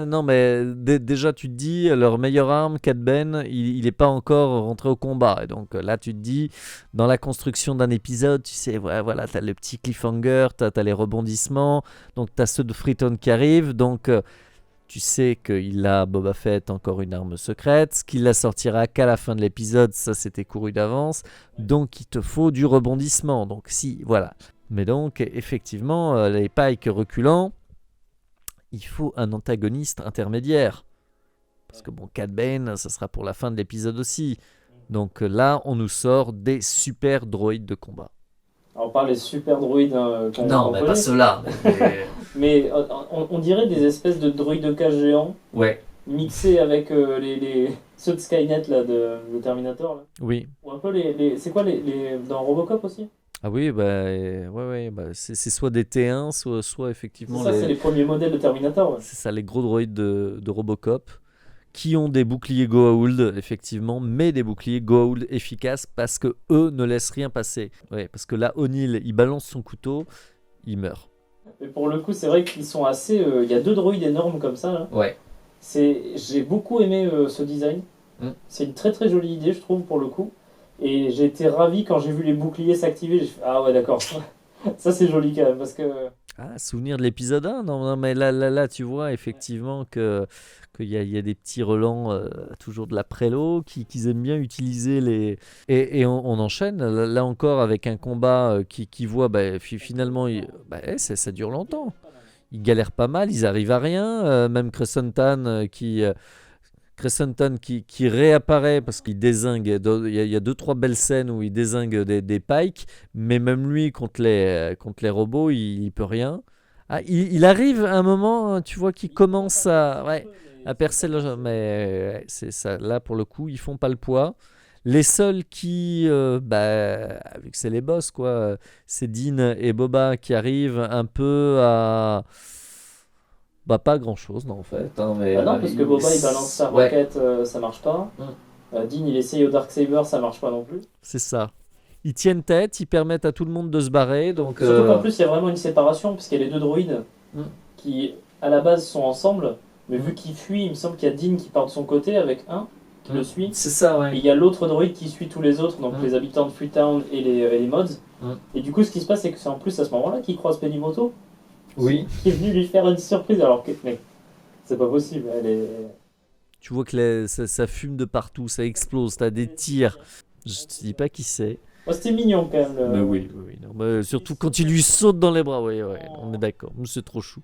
Non, mais déjà, tu te dis, leur meilleure arme, Cad Bane, il n'est pas encore rentré au combat. Et donc là, tu te dis, dans la construction d'un épisode, tu sais, voilà, tu as le petit cliffhanger, tu as les rebondissements, donc tu as ceux de Freetown qui arrivent, donc tu sais qu'il a, Boba Fett, encore une arme secrète, qu'il la sortira qu'à la fin de l'épisode, ça c'était couru d'avance, donc il te faut du rebondissement. Donc si, voilà. Mais donc, effectivement, les Pikes reculant, il faut un antagoniste intermédiaire. Parce que bon, Cad Bane, ça sera pour la fin de l'épisode aussi. Donc là, on nous sort des super droïdes de combat. Alors on parle des super droïdes qu'on mais connaît. pas ceux-là. Mais on dirait des espèces de droïdes de cache géants Ouais. mixés avec ceux de Skynet là, de Terminator. Là. Oui. Ou un peu c'est quoi dans Robocop aussi? Ah oui, ouais, c'est soit des T1, soit effectivement C'est ça, c'est les premiers modèles de Terminator. Ouais. c'est ça, les gros droïdes de Robocop, qui ont des boucliers Goa'uld, effectivement, mais des boucliers Goa'uld efficaces parce que eux ne laissent rien passer. Ouais, parce que là, O'Neill, il balance son couteau, il meurt. Mais pour le coup, c'est vrai qu'ils sont assez. Il y a deux droïdes énormes comme ça. Là. Ouais. J'ai beaucoup aimé ce design. C'est une très très jolie idée, je trouve, pour le coup. Et j'ai été ravi quand j'ai vu les boucliers s'activer. J'ai fait, ah ouais, d'accord. Ça, c'est joli quand même. Parce que. Ah, souvenir de l'épisode 1? Non, mais là, tu vois effectivement qu'il y a des petits relents, toujours de la prélo, qu'ils aiment bien utiliser les... Et on enchaîne, là encore, avec un combat qui voit, finalement, ça dure longtemps. Ils galèrent pas mal, ils arrivent à rien. Même Crescenton qui réapparaît parce qu'il dézingue. Il y a 2-3 belles scènes où il dézingue des Pikes, mais même lui contre les robots, il peut rien. Ah, il arrive à un moment, tu vois, qu'il commence à percer le. Mais c'est ça. Là, pour le coup, ils font pas le poids. Les seuls qui, vu que c'est les boss, quoi, c'est Dean et Boba qui arrivent un peu à. Pas grand chose, non, en fait. Non, parce que Boba il balance sa roquette, ça marche pas. Dean il essaye au Darksaber, ça marche pas non plus. C'est ça. Ils tiennent tête, ils permettent à tout le monde de se barrer. Donc, surtout qu'en plus il y a vraiment une séparation, parce qu'il y a les deux droïdes qui à la base sont ensemble, mais vu qu'ils fuient, il me semble qu'il y a Dean qui part de son côté avec un qui le suit. C'est ça, Et il y a l'autre droïde qui suit tous les autres, donc les habitants de Freetown et les mods. Et du coup, ce qui se passe, c'est que c'est en plus à ce moment-là qu'il croise Penimoto. Oui. Qui est venu lui faire une surprise, alors que mec, c'est pas possible. Tu vois que ça fume de partout, ça explose, t'as des tirs. Je te dis pas qui c'est. Oh, c'était mignon quand même. Mais oui. Non, mais surtout quand il lui saute dans les bras, on est d'accord. C'est trop chou.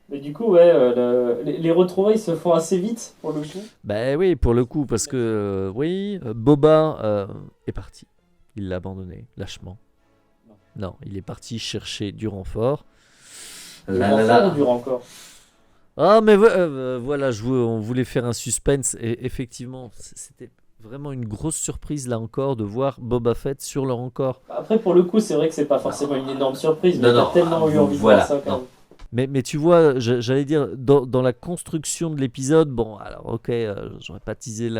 Mais du coup, les retrouvailles se font assez vite pour le coup. Bah oui, pour le coup, parce que Boba est parti. Il l'a abandonné, lâchement. Non, il est parti chercher du renfort. Du renfort ou du rancor? Ah, mais voilà, on voulait faire un suspense. Et effectivement, c'était vraiment une grosse surprise là encore de voir Boba Fett sur le rancor. Après, pour le coup, c'est vrai que c'est pas forcément une énorme surprise, mais t'as tellement eu envie de voir ça quand même. Mais tu vois, j'allais dire, dans la construction de l'épisode, bon, alors ok, j'aurais pas teasé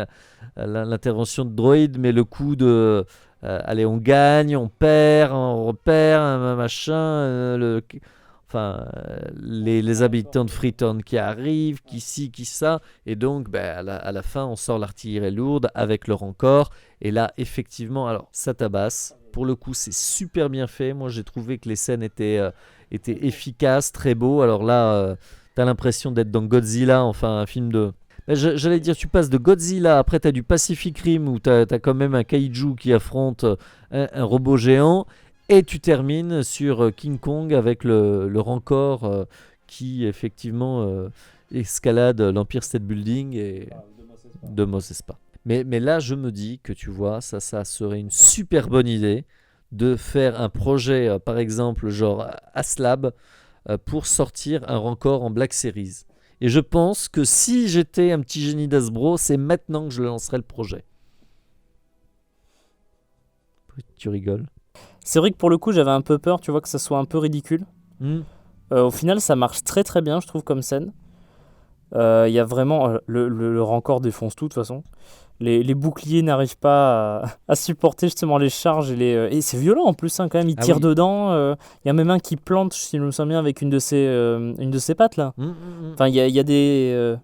l'intervention de Droid, mais le coup de, allez, on gagne, on perd, on repère, machin, enfin, les habitants de Freetown qui arrivent, qui ci, qui ça, et donc à la fin on sort l'artillerie lourde avec le rancor, et là effectivement, alors ça tabasse, pour le coup c'est super bien fait, moi j'ai trouvé que les scènes étaient efficaces, très beaux, alors là t'as l'impression d'être dans Godzilla, enfin un film de... J'allais dire, tu passes de Godzilla, après t'as du Pacific Rim où t'as quand même un kaiju qui affronte un robot géant, et tu termines sur King Kong avec le Rancor qui effectivement escalade l'Empire State Building et de Mos Espa. Mais là, je me dis que tu vois, ça serait une super bonne idée de faire un projet, par exemple, genre Aslab, pour sortir un Rancor en Black Series. Et je pense que si j'étais un petit génie d'Hasbro, c'est maintenant que je lancerais le projet. Tu rigoles. C'est vrai que pour le coup, j'avais un peu peur, tu vois, que ça soit un peu ridicule. Au final, ça marche très très bien, je trouve, comme scène. Il y a vraiment... le Rancor défonce tout, de toute façon. Les boucliers n'arrivent pas à supporter justement les charges. Et c'est violent en plus, hein, quand même. Il tire dedans. Il y a même un qui plante, si je me souviens bien, avec une de ses pattes, là. Enfin, il y a des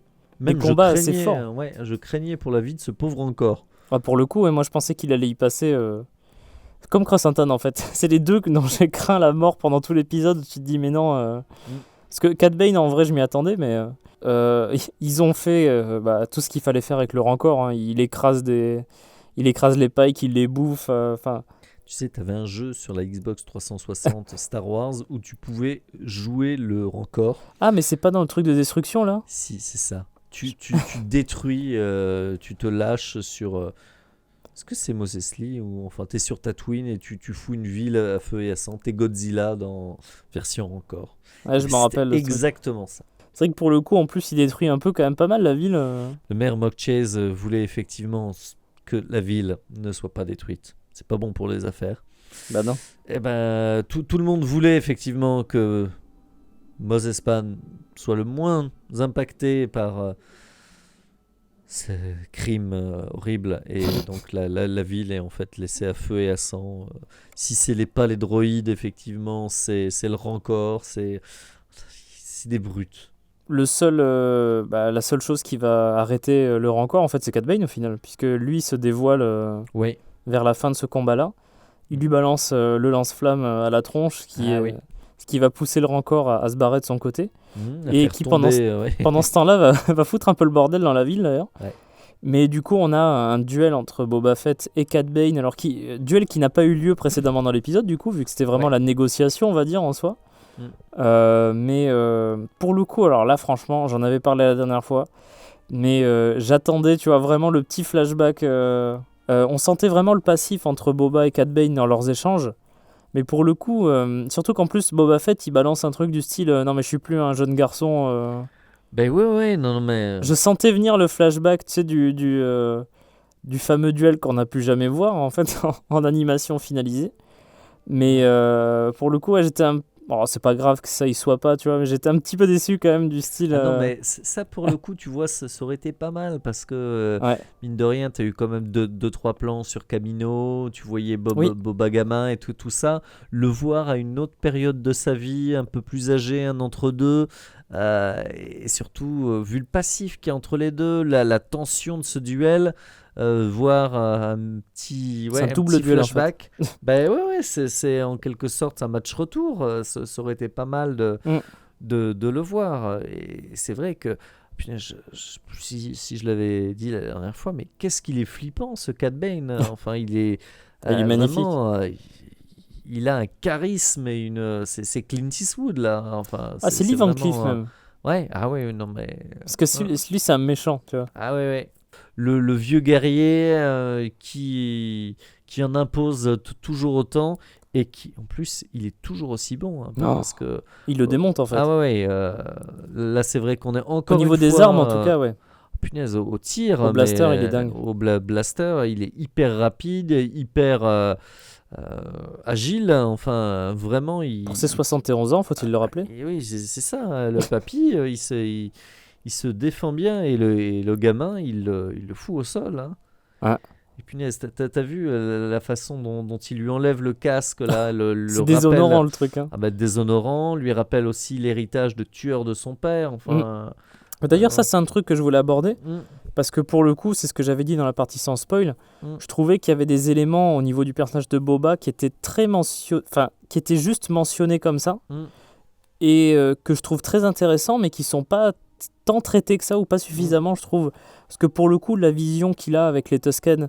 combats assez forts. Ouais, je craignais pour la vie de ce pauvre Rancor. Pour le coup, moi je pensais qu'il allait y passer... Comme Cross-Anton en fait. C'est les deux dont j'ai craint la mort pendant tout l'épisode. Tu te dis mais non. Parce que Cad Bane en vrai je m'y attendais mais ils ont fait tout ce qu'il fallait faire avec le Rancor. Hein. Il écrase les pikes, il les bouffe. Tu sais, tu avais un jeu sur la Xbox 360 Star Wars où tu pouvais jouer le Rancor. Ah mais c'est pas dans le truc de destruction là? Si, c'est ça. Tu détruis, tu te lâches sur... Est-ce que c'est Mos Eisley ou enfin t'es sur Tatooine et tu fous une ville à feu et à sang, t'es Godzilla dans version Rancor. Ouais, je m'en rappelle. Exactement ça. C'est vrai que pour le coup en plus il détruit un peu quand même pas mal la ville. Le maire Mockchase voulait effectivement que la ville ne soit pas détruite. C'est pas bon pour les affaires. Bah non. Et tout le monde voulait effectivement que Mos Espa soit le moins impacté par ce crime horrible, et donc la ville est en fait laissée à feu et à sang. Si c'est pas les droïdes, effectivement, c'est le Rancor, c'est des brutes. La seule chose qui va arrêter le Rancor, en fait, c'est Cad Bane au final, puisque lui se dévoile vers la fin de ce combat-là. Il lui balance le lance-flamme à la tronche, ce qui va pousser le Rancor à se barrer de son côté. Et qui pendant ce temps-là va foutre un peu le bordel dans la ville d'ailleurs. Ouais. Mais du coup on a un duel entre Boba Fett et Cad Bane, duel qui n'a pas eu lieu précédemment dans l'épisode du coup, vu que c'était vraiment la négociation on va dire en soi. Mais pour le coup, alors là franchement j'en avais parlé la dernière fois, mais j'attendais tu vois vraiment le petit flashback. On sentait vraiment le passif entre Boba et Cad Bane dans leurs échanges. Mais pour le coup, surtout qu'en plus Boba Fett il balance un truc du style non mais je suis plus un jeune garçon. Non mais. Je sentais venir le flashback, tu sais, du fameux duel qu'on n'a pu jamais voir en fait en animation finalisée. Mais pour le coup, j'étais c'est pas grave que ça y soit pas, tu vois, mais j'étais un petit peu déçu quand même du style. Non, mais ça pour le coup, tu vois, ça aurait été pas mal parce que mine de rien, t'as eu quand même 2-3 plans sur Kamino, tu voyais Boba gamin et tout ça. Le voir à une autre période de sa vie, un peu plus âgé, un entre-deux, et surtout, vu le passif qu'il y a entre les deux, la tension de ce duel. Voir un petit, c'est un double duel flashback. En fait. C'est en quelque sorte un match retour. Ça aurait été pas mal de le voir. Et c'est vrai que si je l'avais dit la dernière fois, mais qu'est-ce qu'il est flippant ce Cad Bane. Enfin, il est magnifique. Vraiment, il a un charisme et c'est Clint Eastwood là. Enfin, c'est Lee Van Cleef même. Non mais. Parce que lui c'est un méchant, tu vois. Ah ouais. Le vieux guerrier qui en impose toujours autant et qui en plus il est toujours aussi bon parce que il le démonte en fait. Là c'est vrai qu'on est encore au niveau des armes en tout cas punaise au tir au blaster il est dingue. Au blaster il est hyper rapide, hyper agile, enfin vraiment pour ses 71 ans faut-il le rappeler. Oui c'est ça, le papy il se défend bien et le gamin il le fout au sol. Et punaise, t'as vu la façon dont il lui enlève le casque là, le C'est déshonorant rappel. le truc. Hein. Ah bah déshonorant, lui rappelle aussi l'héritage de tueur de son père. Enfin, D'ailleurs, ça, ouais. c'est un truc que je voulais aborder. Mm, Parce que pour le coup, c'est ce que j'avais dit dans la partie sans spoil. mm, Je trouvais qu'il y avait des éléments au niveau du personnage de Boba qui étaient qui étaient juste mentionnés comme ça. mm, Et que je trouve très intéressants, mais qui sont pas tant traités que ça ou pas suffisamment, je trouve. Parce que pour le coup, la vision qu'il a avec les Tusken,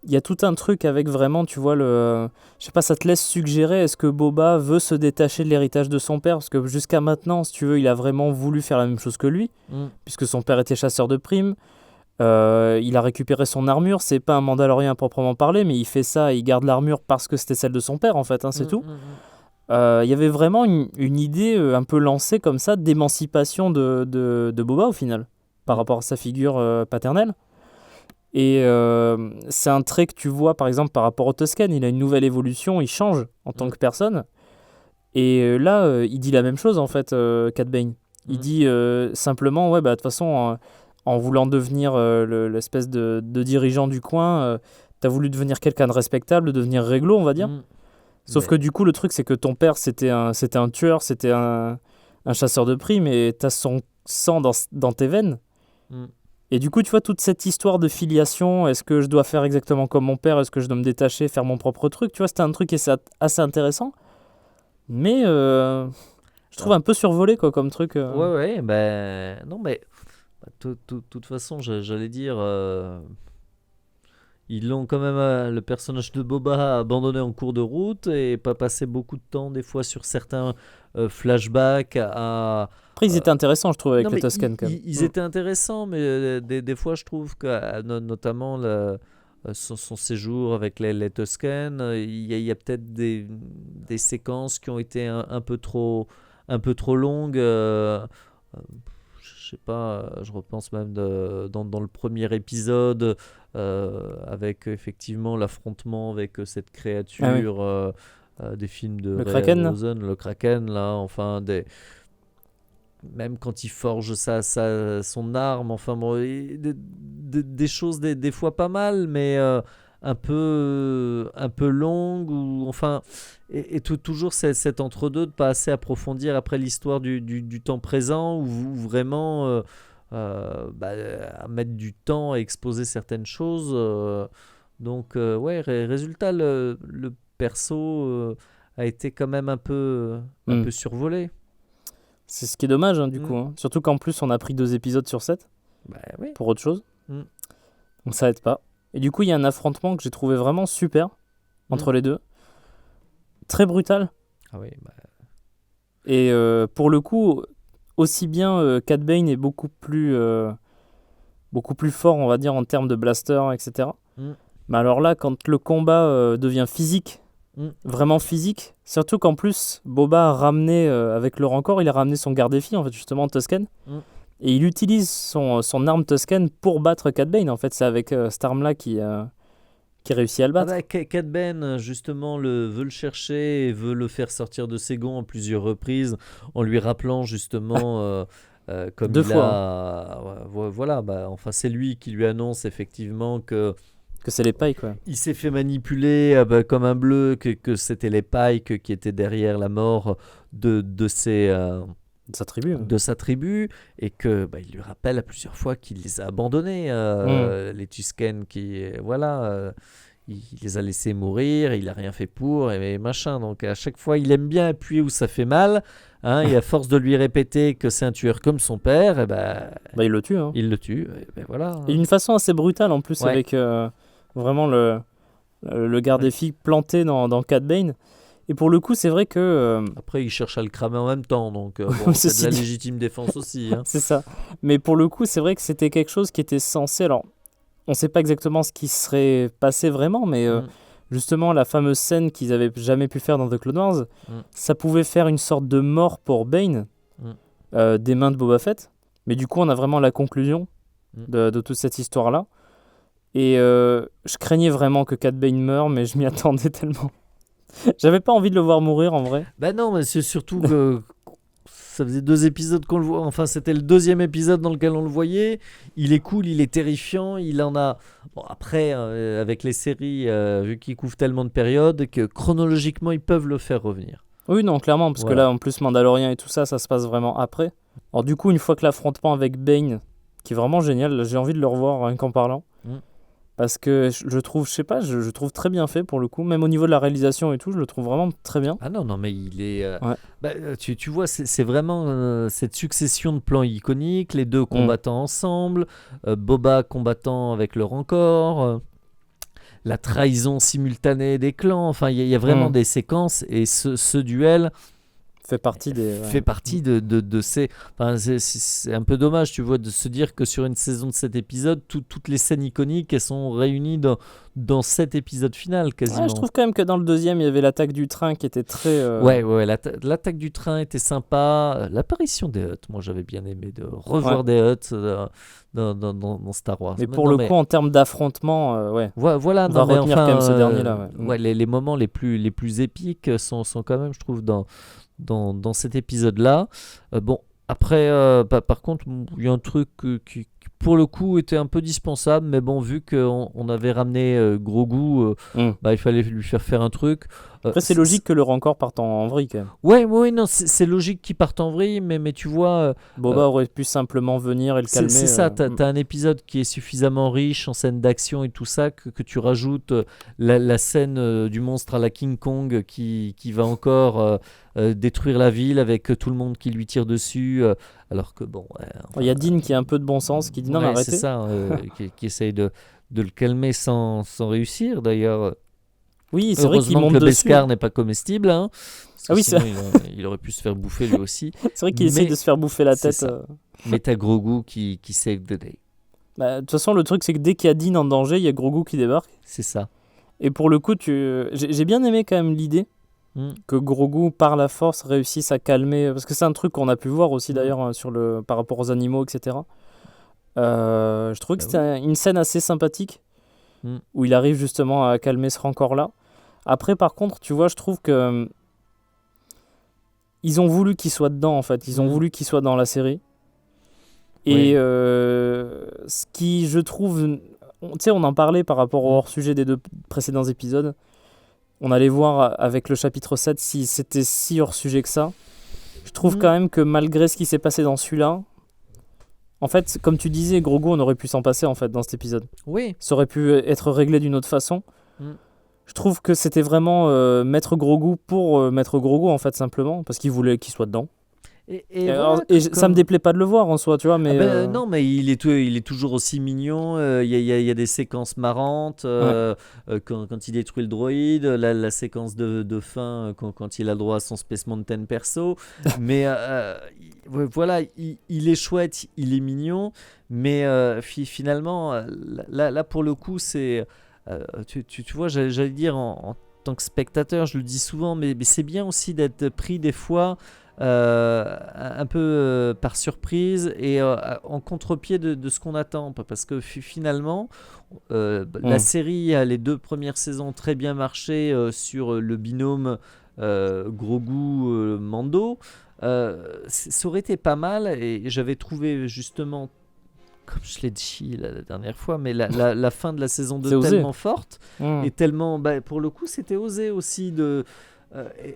il y a tout un truc avec vraiment, tu vois, je sais pas, ça te laisse suggérer, est-ce que Boba veut se détacher de l'héritage de son père? Parce que jusqu'à maintenant, si tu veux, il a vraiment voulu faire la même chose que lui, mm. puisque son père était chasseur de primes. Il a récupéré son armure, c'est pas un Mandalorien à proprement parler, mais il fait ça, il garde l'armure parce que c'était celle de son père, en fait, hein, c'est tout. Il y avait vraiment une idée un peu lancée comme ça d'émancipation de Boba au final, par rapport à sa figure paternelle. Et c'est un trait que tu vois par exemple par rapport au Tusken, il a une nouvelle évolution, il change en tant que personne. Et là, il dit la même chose en fait, Cad Bane. Il dit simplement, ouais, bah de toute façon, en voulant devenir l'espèce de dirigeant du coin, t'as voulu devenir quelqu'un de respectable, devenir réglo, on va dire. Sauf que du coup, le truc, c'est que ton père, c'était un tueur, c'était un chasseur de primes, et t'as son sang dans tes veines. Mm. Et du coup, tu vois, toute cette histoire de filiation, est-ce que je dois faire exactement comme mon père, est-ce que je dois me détacher, faire mon propre truc, tu vois, c'était un truc qui est assez intéressant. Mais je trouve un peu survolé, quoi, comme truc. Ouais, ben non, mais toute façon, j'allais dire, ils l'ont quand même, le personnage de Boba abandonné en cours de route et pas passé beaucoup de temps, des fois, sur certains flashbacks à. Après, ils étaient intéressants, je trouve, avec Non, les mais Tusken, quand même. ils étaient intéressants, mais des fois, je trouve que, notamment son séjour avec les Tusken, il y a peut-être des séquences qui ont été un peu trop longues. Je sais pas, je repense même dans le premier épisode avec effectivement l'affrontement avec cette créature des films de Le Ray Kraken, là. Harryhausen, le Kraken là, enfin même quand il forge son arme, enfin bon, des choses des fois pas mal, mais un peu longues, ou enfin, et toujours cet entre-deux de pas assez approfondir après l'histoire du temps présent, ou vraiment à mettre du temps à exposer certaines choses. Ouais, résultat, le perso a été quand même un peu survolé. C'est ce qui est dommage, hein, du coup. Hein. Surtout qu'en plus, on a pris 2 épisodes sur 7 Bah oui. pour autre chose. Mm. Donc ça aide pas. Et du coup, il y a un affrontement que j'ai trouvé vraiment super entre les deux. Très brutal. Ah oui, bah. Et pour le coup, aussi bien Cad Bane est beaucoup plus fort, on va dire, en termes de blaster, etc. Mais alors là, quand le combat devient physique, vraiment physique, surtout qu'en plus, Boba a ramené, avec le rancor, il a ramené son garde-fille, en fait, justement, Tusken. Et il utilise son arme Tusken pour battre Cad Bane, en fait. C'est avec cette arme-là qui réussit à le battre. Cad Bane, justement, veut le chercher et veut le faire sortir de ses gonds à plusieurs reprises, en lui rappelant, justement... comme 2 il fois. a, voilà, enfin c'est lui qui lui annonce effectivement que c'est les Pykes, quoi. Il s'est fait manipuler comme un bleu, que c'était les Pykes qui étaient derrière la mort de sa tribu. De sa tribu, et que il lui rappelle à plusieurs fois qu'il les a abandonnés, les Tusken, il les a laissés mourir, il a rien fait pour, et machin. Donc à chaque fois, il aime bien appuyer où ça fait mal, hein, et à force de lui répéter que c'est un tueur comme son père, il le tue. Hein. Il le tue, et voilà. Et d'une façon assez brutale en plus, avec vraiment le garde-fille planté dans Cad Bane. Et pour le coup, c'est vrai que... Après, il cherche à le cramer en même temps, donc c'est de la légitime défense aussi. Hein. C'est ça. Mais pour le coup, c'est vrai que c'était quelque chose qui était censé... Alors, on ne sait pas exactement ce qui serait passé vraiment, mais justement, la fameuse scène qu'ils n'avaient jamais pu faire dans The Clone Wars, ça pouvait faire une sorte de mort pour Bane des mains de Boba Fett. Mais du coup, on a vraiment la conclusion de toute cette histoire-là. Et je craignais vraiment que Cad Bane meure, mais je m'y attendais tellement. J'avais pas envie de le voir mourir en vrai. Non, mais c'est surtout que ça faisait 2 épisodes qu'on le voit. Enfin, c'était le 2e épisode dans lequel on le voyait. Il est cool, il est terrifiant. Il en a. Bon, après, avec les séries, vu qu'ils couvrent tellement de périodes, que chronologiquement, ils peuvent le faire revenir. Oui, non, clairement, parce que Voilà. là, en plus, Mandalorian et tout ça, ça se passe vraiment après. Alors, du coup, une fois que l'affrontement avec Bane, qui est vraiment génial, là, j'ai envie de le revoir rien qu'en parlant. Mm. Parce que je trouve, je sais pas, je trouve très bien fait pour le coup. Même au niveau de la réalisation et tout, je le trouve vraiment très bien. Ah non, mais il est. Ouais. Tu vois, c'est vraiment cette succession de plans iconiques, les deux combattant ensemble, Boba combattant avec le Rancor, la trahison simultanée des clans. Enfin, il y a vraiment des séquences et ce duel Fait partie des. fait partie de ces. Enfin, c'est un peu dommage, tu vois, de se dire que sur une saison de 7 épisodes, toutes les scènes iconiques, elles sont réunies dans cet épisode final quasiment. Ouais, je trouve quand même que dans le deuxième, il y avait l'attaque du train qui était très. Ouais, l'attaque du train était sympa. L'apparition des Hutt, moi j'avais bien aimé de revoir des Hutt dans Star Wars. Mais pour le coup, en termes d'affrontement, ouais. Voilà, On va retenir quand même ce dernier-là. Ouais, les moments les plus épiques sont quand même, je trouve, dans cet épisode-là. Bon, après, par contre, il y a un truc qui, pour le coup, était un peu dispensable, mais bon, vu qu'on avait ramené Grogu, il fallait lui faire un truc. Après, c'est logique que le Rancor parte en vrille quand même. Ouais, non, c'est logique qu'il parte en vrille, mais tu vois. Boba aurait pu simplement venir et le calmer. C'est ça, t'as un épisode qui est suffisamment riche en scènes d'action et tout ça que tu rajoutes la scène du monstre à la King Kong qui va encore détruire la ville avec tout le monde qui lui tire dessus. Alors que bon. Il y a Dean qui a un peu de bon sens, qui dit non, mais arrêtez. C'est ça, qui essaye de le calmer sans réussir d'ailleurs. Oui, c'est vrai qu'il monte le dessus. Beskar n'est pas comestible. Hein, ah oui, sinon, il aurait pu se faire bouffer lui aussi. C'est vrai qu'il essaye de se faire bouffer la tête. Mais t'as Grogu qui save the day. De toute façon, le truc, c'est que dès qu'il y a Dean en danger, il y a Grogu qui débarque. C'est ça. Et pour le coup, j'ai bien aimé quand même l'idée que Grogu, par la force, réussisse à calmer. Parce que c'est un truc qu'on a pu voir aussi d'ailleurs par rapport aux animaux, etc. Je trouvais que c'était une scène assez sympathique où il arrive justement à calmer ce Rancor-là. Après, par contre, tu vois, je trouve que ils ont voulu qu'il soit dedans, en fait. Ils ont voulu qu'il soit dans la série. Et ce qui, je trouve... Tu sais, on en parlait par rapport au hors-sujet des 2 précédents épisodes. On allait voir avec le chapitre 7 si c'était si hors-sujet que ça. Je trouve quand même que malgré ce qui s'est passé dans celui-là, en fait, comme tu disais, Grogu, on aurait pu s'en passer, en fait, dans cet épisode. Oui. Ça aurait pu être réglé d'une autre façon. Je trouve que c'était vraiment Maître Grogu pour Maître Grogu, en fait, simplement, parce qu'il voulait qu'il soit dedans. Ça me déplaît pas de le voir en soi, tu vois, mais non, mais il est toujours aussi mignon. Il y a des séquences marrantes quand il détruit le droïde, la séquence de fin quand il a le droit à son Space Mountain perso. Mais voilà, il est chouette, il est mignon, mais finalement, là pour le coup, c'est tu vois, j'allais dire en tant que spectateur, je le dis souvent, mais c'est bien aussi d'être pris des fois. Un peu par surprise et en contre-pied de ce qu'on attend, parce que finalement la série, les 2 premières saisons ont très bien marché sur le binôme Grogu-Mando. Ça aurait été pas mal et j'avais trouvé justement, comme je l'ai dit la dernière fois, mais la fin de la saison 2 tellement forte et tellement, pour le coup c'était osé aussi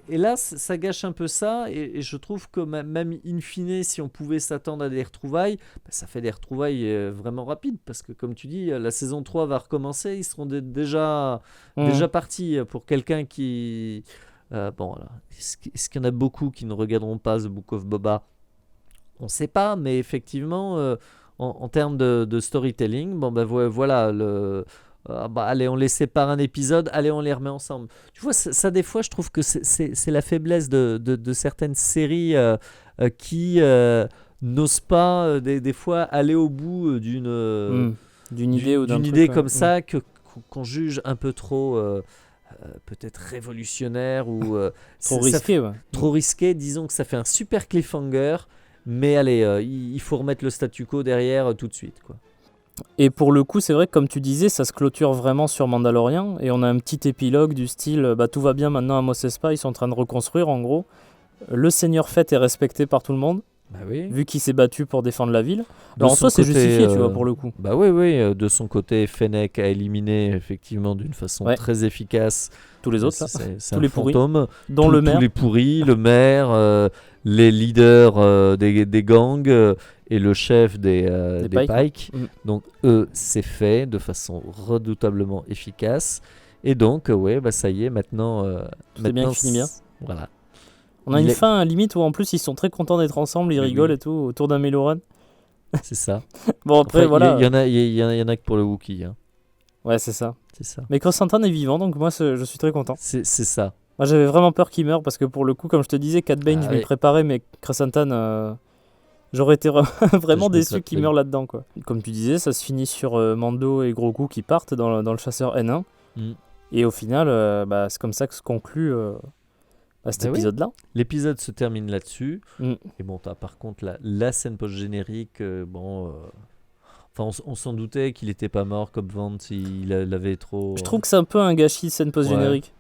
et là ça gâche un peu ça et je trouve que même in fine, si on pouvait s'attendre à des retrouvailles, ça fait des retrouvailles vraiment rapides, parce que comme tu dis, la saison 3 va recommencer, ils seront déjà partis. Pour quelqu'un qui est-ce qu'il y en a beaucoup qui ne regarderont pas The Book of Boba? On ne sait pas, mais effectivement en termes de storytelling, voilà, allez, on les sépare un épisode, allez, on les remet ensemble. Tu vois, ça des fois, je trouve que c'est la faiblesse de certaines séries qui n'osent pas des fois aller au bout d'une idée ou d'une idée comme ça, qu'on juge un peu trop peut-être révolutionnaire ou trop risqué. Disons que ça fait un super cliffhanger, mais allez, il faut remettre le statu quo derrière tout de suite, quoi. Et pour le coup, c'est vrai que comme tu disais, ça se clôture vraiment sur Mandalorian et on a un petit épilogue du style tout va bien maintenant à Mos Espa, ils sont en train de reconstruire en gros. Le Seigneur Fett est respecté par tout le monde, Bah oui. vu qu'il s'est battu pour défendre la ville. De Alors en son soi, c'est côté, justifié, tu vois, pour le coup. Bah oui, de son côté, Fennec a éliminé effectivement d'une façon Ouais. très efficace. Tous les autres, là. C'est Tous un les pourris. fantôme. Dont le maire. Tous les pourris, le maire, les leaders des gangs et le chef des Des Pike, Pike. ouais. Donc eux, c'est fait de façon redoutablement efficace. Et donc, ouais, bah ça y est, maintenant... Tout est bien maintenant, qui finit bien. Voilà. On a Il une est- fin limite où en plus ils sont très contents d'être ensemble, ils Mais rigolent oui. et tout, autour d'un Meloran. C'est ça. Bon, après, Enfin, voilà. il y en a que pour le Wookiee. Hein. Ouais, c'est ça. C'est ça. Mais Chrysanthemum est vivant, donc moi, je suis très content. C'est ça. Moi, j'avais vraiment peur qu'il meure parce que pour le coup, comme je te disais, Cad Bane, Ah je m'y oui. préparais, mais Chrysanthemum, j'aurais été vraiment Je déçu m'éclate, qu'il oui. meure là-dedans, quoi. Comme tu disais, ça se finit sur Mando et Grogu qui partent dans le chasseur N1. Mm. Et au final, bah, c'est comme ça que se conclut cet Bah oui. épisode-là. L'épisode se termine là-dessus. Mm. Et bon, t'as par contre la scène post-générique. Enfin, on s'en doutait qu'il était pas mort comme Vance. Il avait trop. Je trouve que c'est un peu un gâchis de scène post-générique.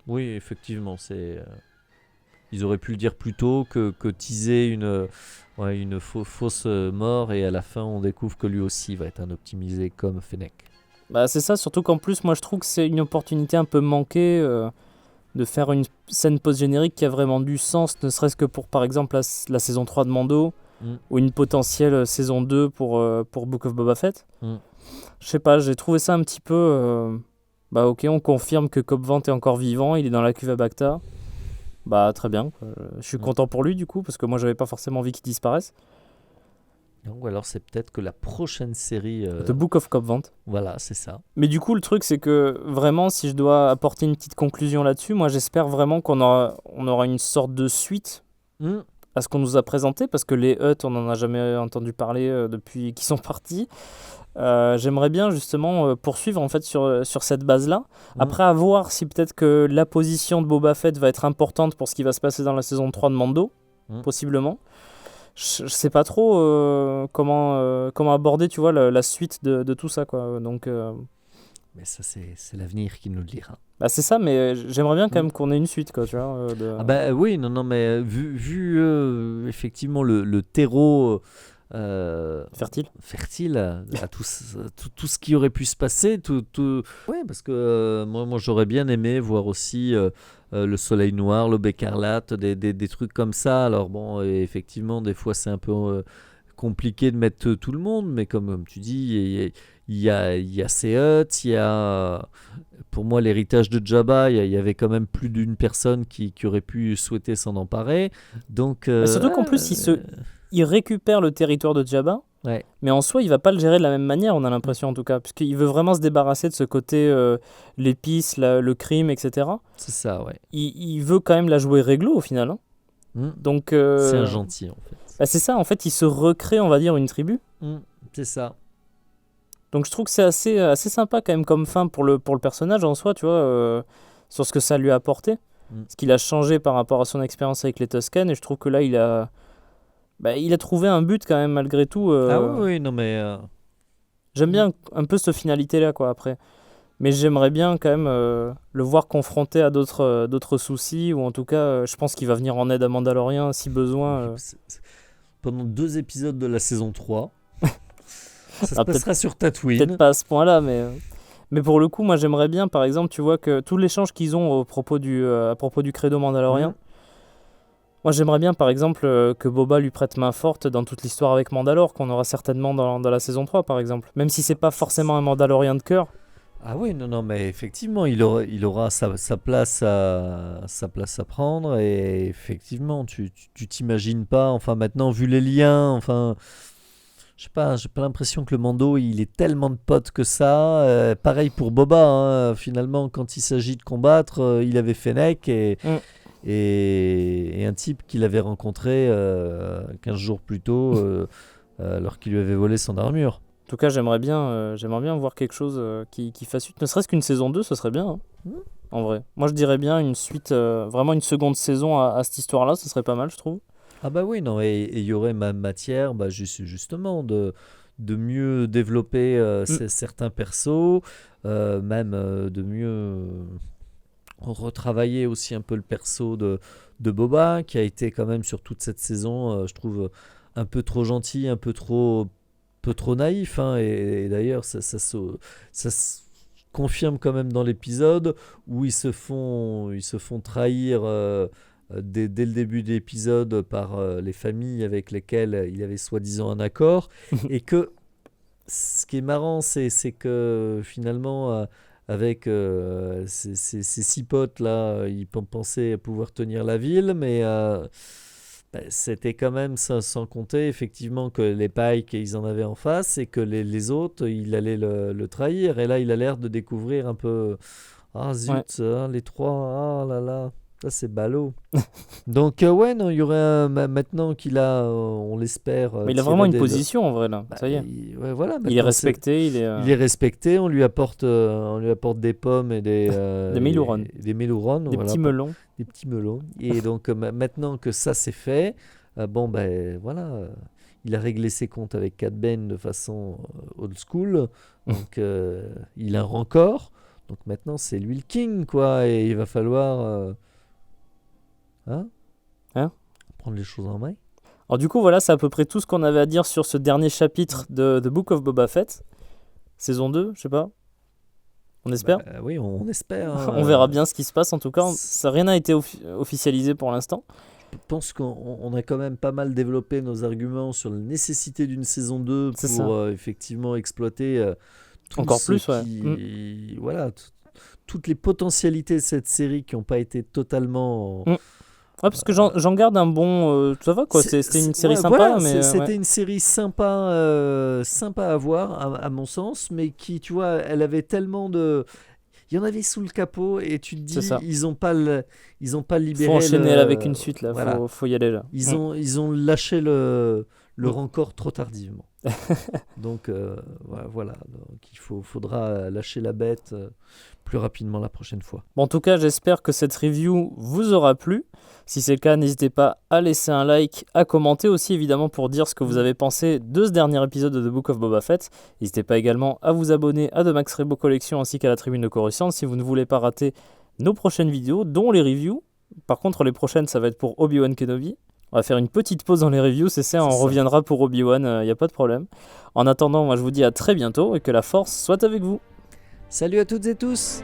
Oui, effectivement. Ils auraient pu le dire plus tôt que teaser une fausse mort. Et à la fin, on découvre que lui aussi va être un optimisé comme Fennec. Bah, c'est ça, surtout qu'en plus, moi je trouve que c'est une opportunité un peu manquée de faire une scène post-générique qui a vraiment du sens, ne serait-ce que pour par exemple la saison 3 de Mando Mm. ou une potentielle saison 2 pour Book of Boba Fett. Mm. Je sais pas, j'ai trouvé ça un petit peu. Bah, ok, on confirme que Cobb Vanth est encore vivant, il est dans la cuve à Bacta. Bah, très bien, quoi. Je suis Mm. content pour lui du coup, parce que moi j'avais pas forcément envie qu'il disparaisse. Donc, ou alors, c'est peut-être que la prochaine série. The Book of Cobb Vanth. Voilà, c'est ça. Mais du coup, le truc, c'est que vraiment, si je dois apporter une petite conclusion là-dessus, moi j'espère vraiment qu'on aura une sorte de suite Mm. à ce qu'on nous a présenté, parce que les Hutt, on n'en a jamais entendu parler depuis qu'ils sont partis. J'aimerais bien justement poursuivre en fait sur cette base-là. Mm. Après, à voir si peut-être que la position de Boba Fett va être importante pour ce qui va se passer dans la saison 3 de Mando, possiblement. Je sais pas trop comment aborder, tu vois, la suite de tout ça, quoi. Donc, Mais ça, c'est l'avenir qui nous le dira. bah, c'est ça, mais j'aimerais bien quand même qu'on ait une suite, quoi, tu vois. Ah bah oui, non, mais vu effectivement le terreau Fertile. à tout ce qui aurait pu se passer, ouais, parce que moi j'aurais bien aimé voir aussi le soleil noir, l'aube écarlate, des trucs comme ça. Alors bon, effectivement, des fois c'est un peu compliqué de mettre tout le monde, mais comme tu dis, il y a ces Hutt, il y a pour moi l'héritage de Jabba, il y avait quand même plus d'une personne qui aurait pu souhaiter s'en emparer. Donc Surtout qu'en plus, il récupère le territoire de Jabba, ouais. mais en soi, il va pas le gérer de la même manière, on a l'impression en tout cas, parce qu'il veut vraiment se débarrasser de ce côté l'épice, le crime, etc. C'est ça, ouais. Il veut quand même la jouer réglo au final. Hein. Donc, c'est un gentil en fait. Bah, c'est ça, en fait, il se recrée, on va dire, une tribu. C'est ça. Donc je trouve que c'est assez sympa quand même comme fin pour le personnage en soi, tu vois, sur ce que ça lui a apporté. Ce qu'il a changé par rapport à son expérience avec les Tusken, et je trouve que là, il a trouvé un but quand même malgré tout. Ah oui, non mais... J'aime bien un peu cette finalité-là, quoi, après. Mais j'aimerais bien quand même le voir confronté à d'autres soucis, ou en tout cas, je pense qu'il va venir en aide à Mandalorian si besoin. Pendant 2 épisodes de la saison 3, ça se Ah, passera sur Tatooine. Peut-être pas à ce point-là, mais pour le coup, moi j'aimerais bien, par exemple, tu vois, que tout l'échange qu'ils ont à propos du credo mandalorien, moi j'aimerais bien, par exemple, que Boba lui prête main forte dans toute l'histoire avec Mandalore, qu'on aura certainement dans la saison 3, par exemple. Même si c'est pas forcément un Mandalorien de cœur. Ah oui, non, mais effectivement, il aura sa place à prendre, et effectivement, tu t'imagines pas, enfin maintenant, vu les liens, enfin... Je sais pas, j'ai pas l'impression que le Mando il est tellement de potes que ça. Pareil pour Boba, hein, finalement, quand il s'agit de combattre, il avait Fennec et un type qu'il avait rencontré 15 jours plus tôt, alors qu'il lui avait volé son armure. En tout cas, j'aimerais bien voir quelque chose qui fasse suite. Ne serait-ce qu'une saison 2, ce serait bien. Hein, en vrai. Moi, je dirais bien une suite, vraiment une seconde saison à cette histoire-là, ce serait pas mal, je trouve. Ah bah oui, non, et il y aurait matière justement de mieux développer certains persos, même de mieux retravaillé aussi un peu le perso de Boba, qui a été quand même sur toute cette saison, je trouve, un peu trop gentil, peu trop naïf, hein, et d'ailleurs ça se confirme quand même dans l'épisode où ils se font trahir dès le début de l'épisode par les familles avec lesquelles il avait soi-disant un accord, et que ce qui est marrant, c'est que finalement, avec ces six potes là, ils pensaient pouvoir tenir la ville, mais c'était quand même sans compter effectivement que les Pike, ils en avaient en face, et que les autres, il allait le trahir. Et là, il a l'air de découvrir un peu. Ah Ouais. zut, hein, les trois, ah là là, ça c'est ballot. Donc, ouais, non, il y aurait maintenant qu'il a, on l'espère, Mais il a tiré vraiment une position en vrai là, bah, ça y est. ouais, voilà, Il est maintenant respecté, il est respecté, on lui apporte des pommes et des Meiloorun, des mélourons, des voilà, petits melons. des petits melons. Et donc maintenant que ça c'est fait, bon ben voilà, il a réglé ses comptes avec Cad Bane de façon old school, donc il a un rencor. Donc maintenant c'est lui le king, quoi, et il va falloir hein, Hein. prendre les choses en main. Alors du coup, voilà, c'est à peu près tout ce qu'on avait à dire sur ce dernier chapitre de The Book of Boba Fett. Saison 2, je sais pas. On espère. Bah, oui, on espère, hein, On verra bien ce qui se passe. En tout cas, c'est- rien n'a été officialisé pour l'instant. Je pense qu'on a quand même pas mal développé nos arguments sur la nécessité d'une saison 2 C'est pour ça. effectivement exploiter tout Encore ce plus, ouais. qui... Voilà, toutes les potentialités de cette série qui n'ont pas été totalement... Mm. Ouais, parce que j'en garde un bon. Ça va quoi, c'était une série ouais, sympa, voilà, mais c'était ouais. une série sympa, sympa à voir, à mon sens, mais qui, tu vois, elle avait tellement de... Il y en avait sous le capot, et tu te C'est dis, ça. ils ont pas Faut libéré enchaîner là avec une suite, là. Voilà. Faut y aller là. Ils ont lâché le Mm. rancor trop tardivement. Donc voilà, donc faudra lâcher la bête plus rapidement la prochaine fois. Bon, en tout cas, j'espère que cette review vous aura plu. Si c'est le cas, n'hésitez pas à laisser un like, à commenter aussi évidemment pour dire ce que vous avez pensé de ce dernier épisode de The Book of Boba Fett. N'hésitez pas également à vous abonner à The Max Rebo Collection ainsi qu'à la Tribune de Coruscant si vous ne voulez pas rater nos prochaines vidéos, dont les reviews. Par contre, les prochaines, ça va être pour Obi-Wan Kenobi. On va faire une petite pause dans les reviews, c'est ça, on C'est ça. reviendra pour Obi-Wan, il n'y a pas de problème. En attendant, moi je vous dis à très bientôt et que la force soit avec vous. Salut à toutes et tous!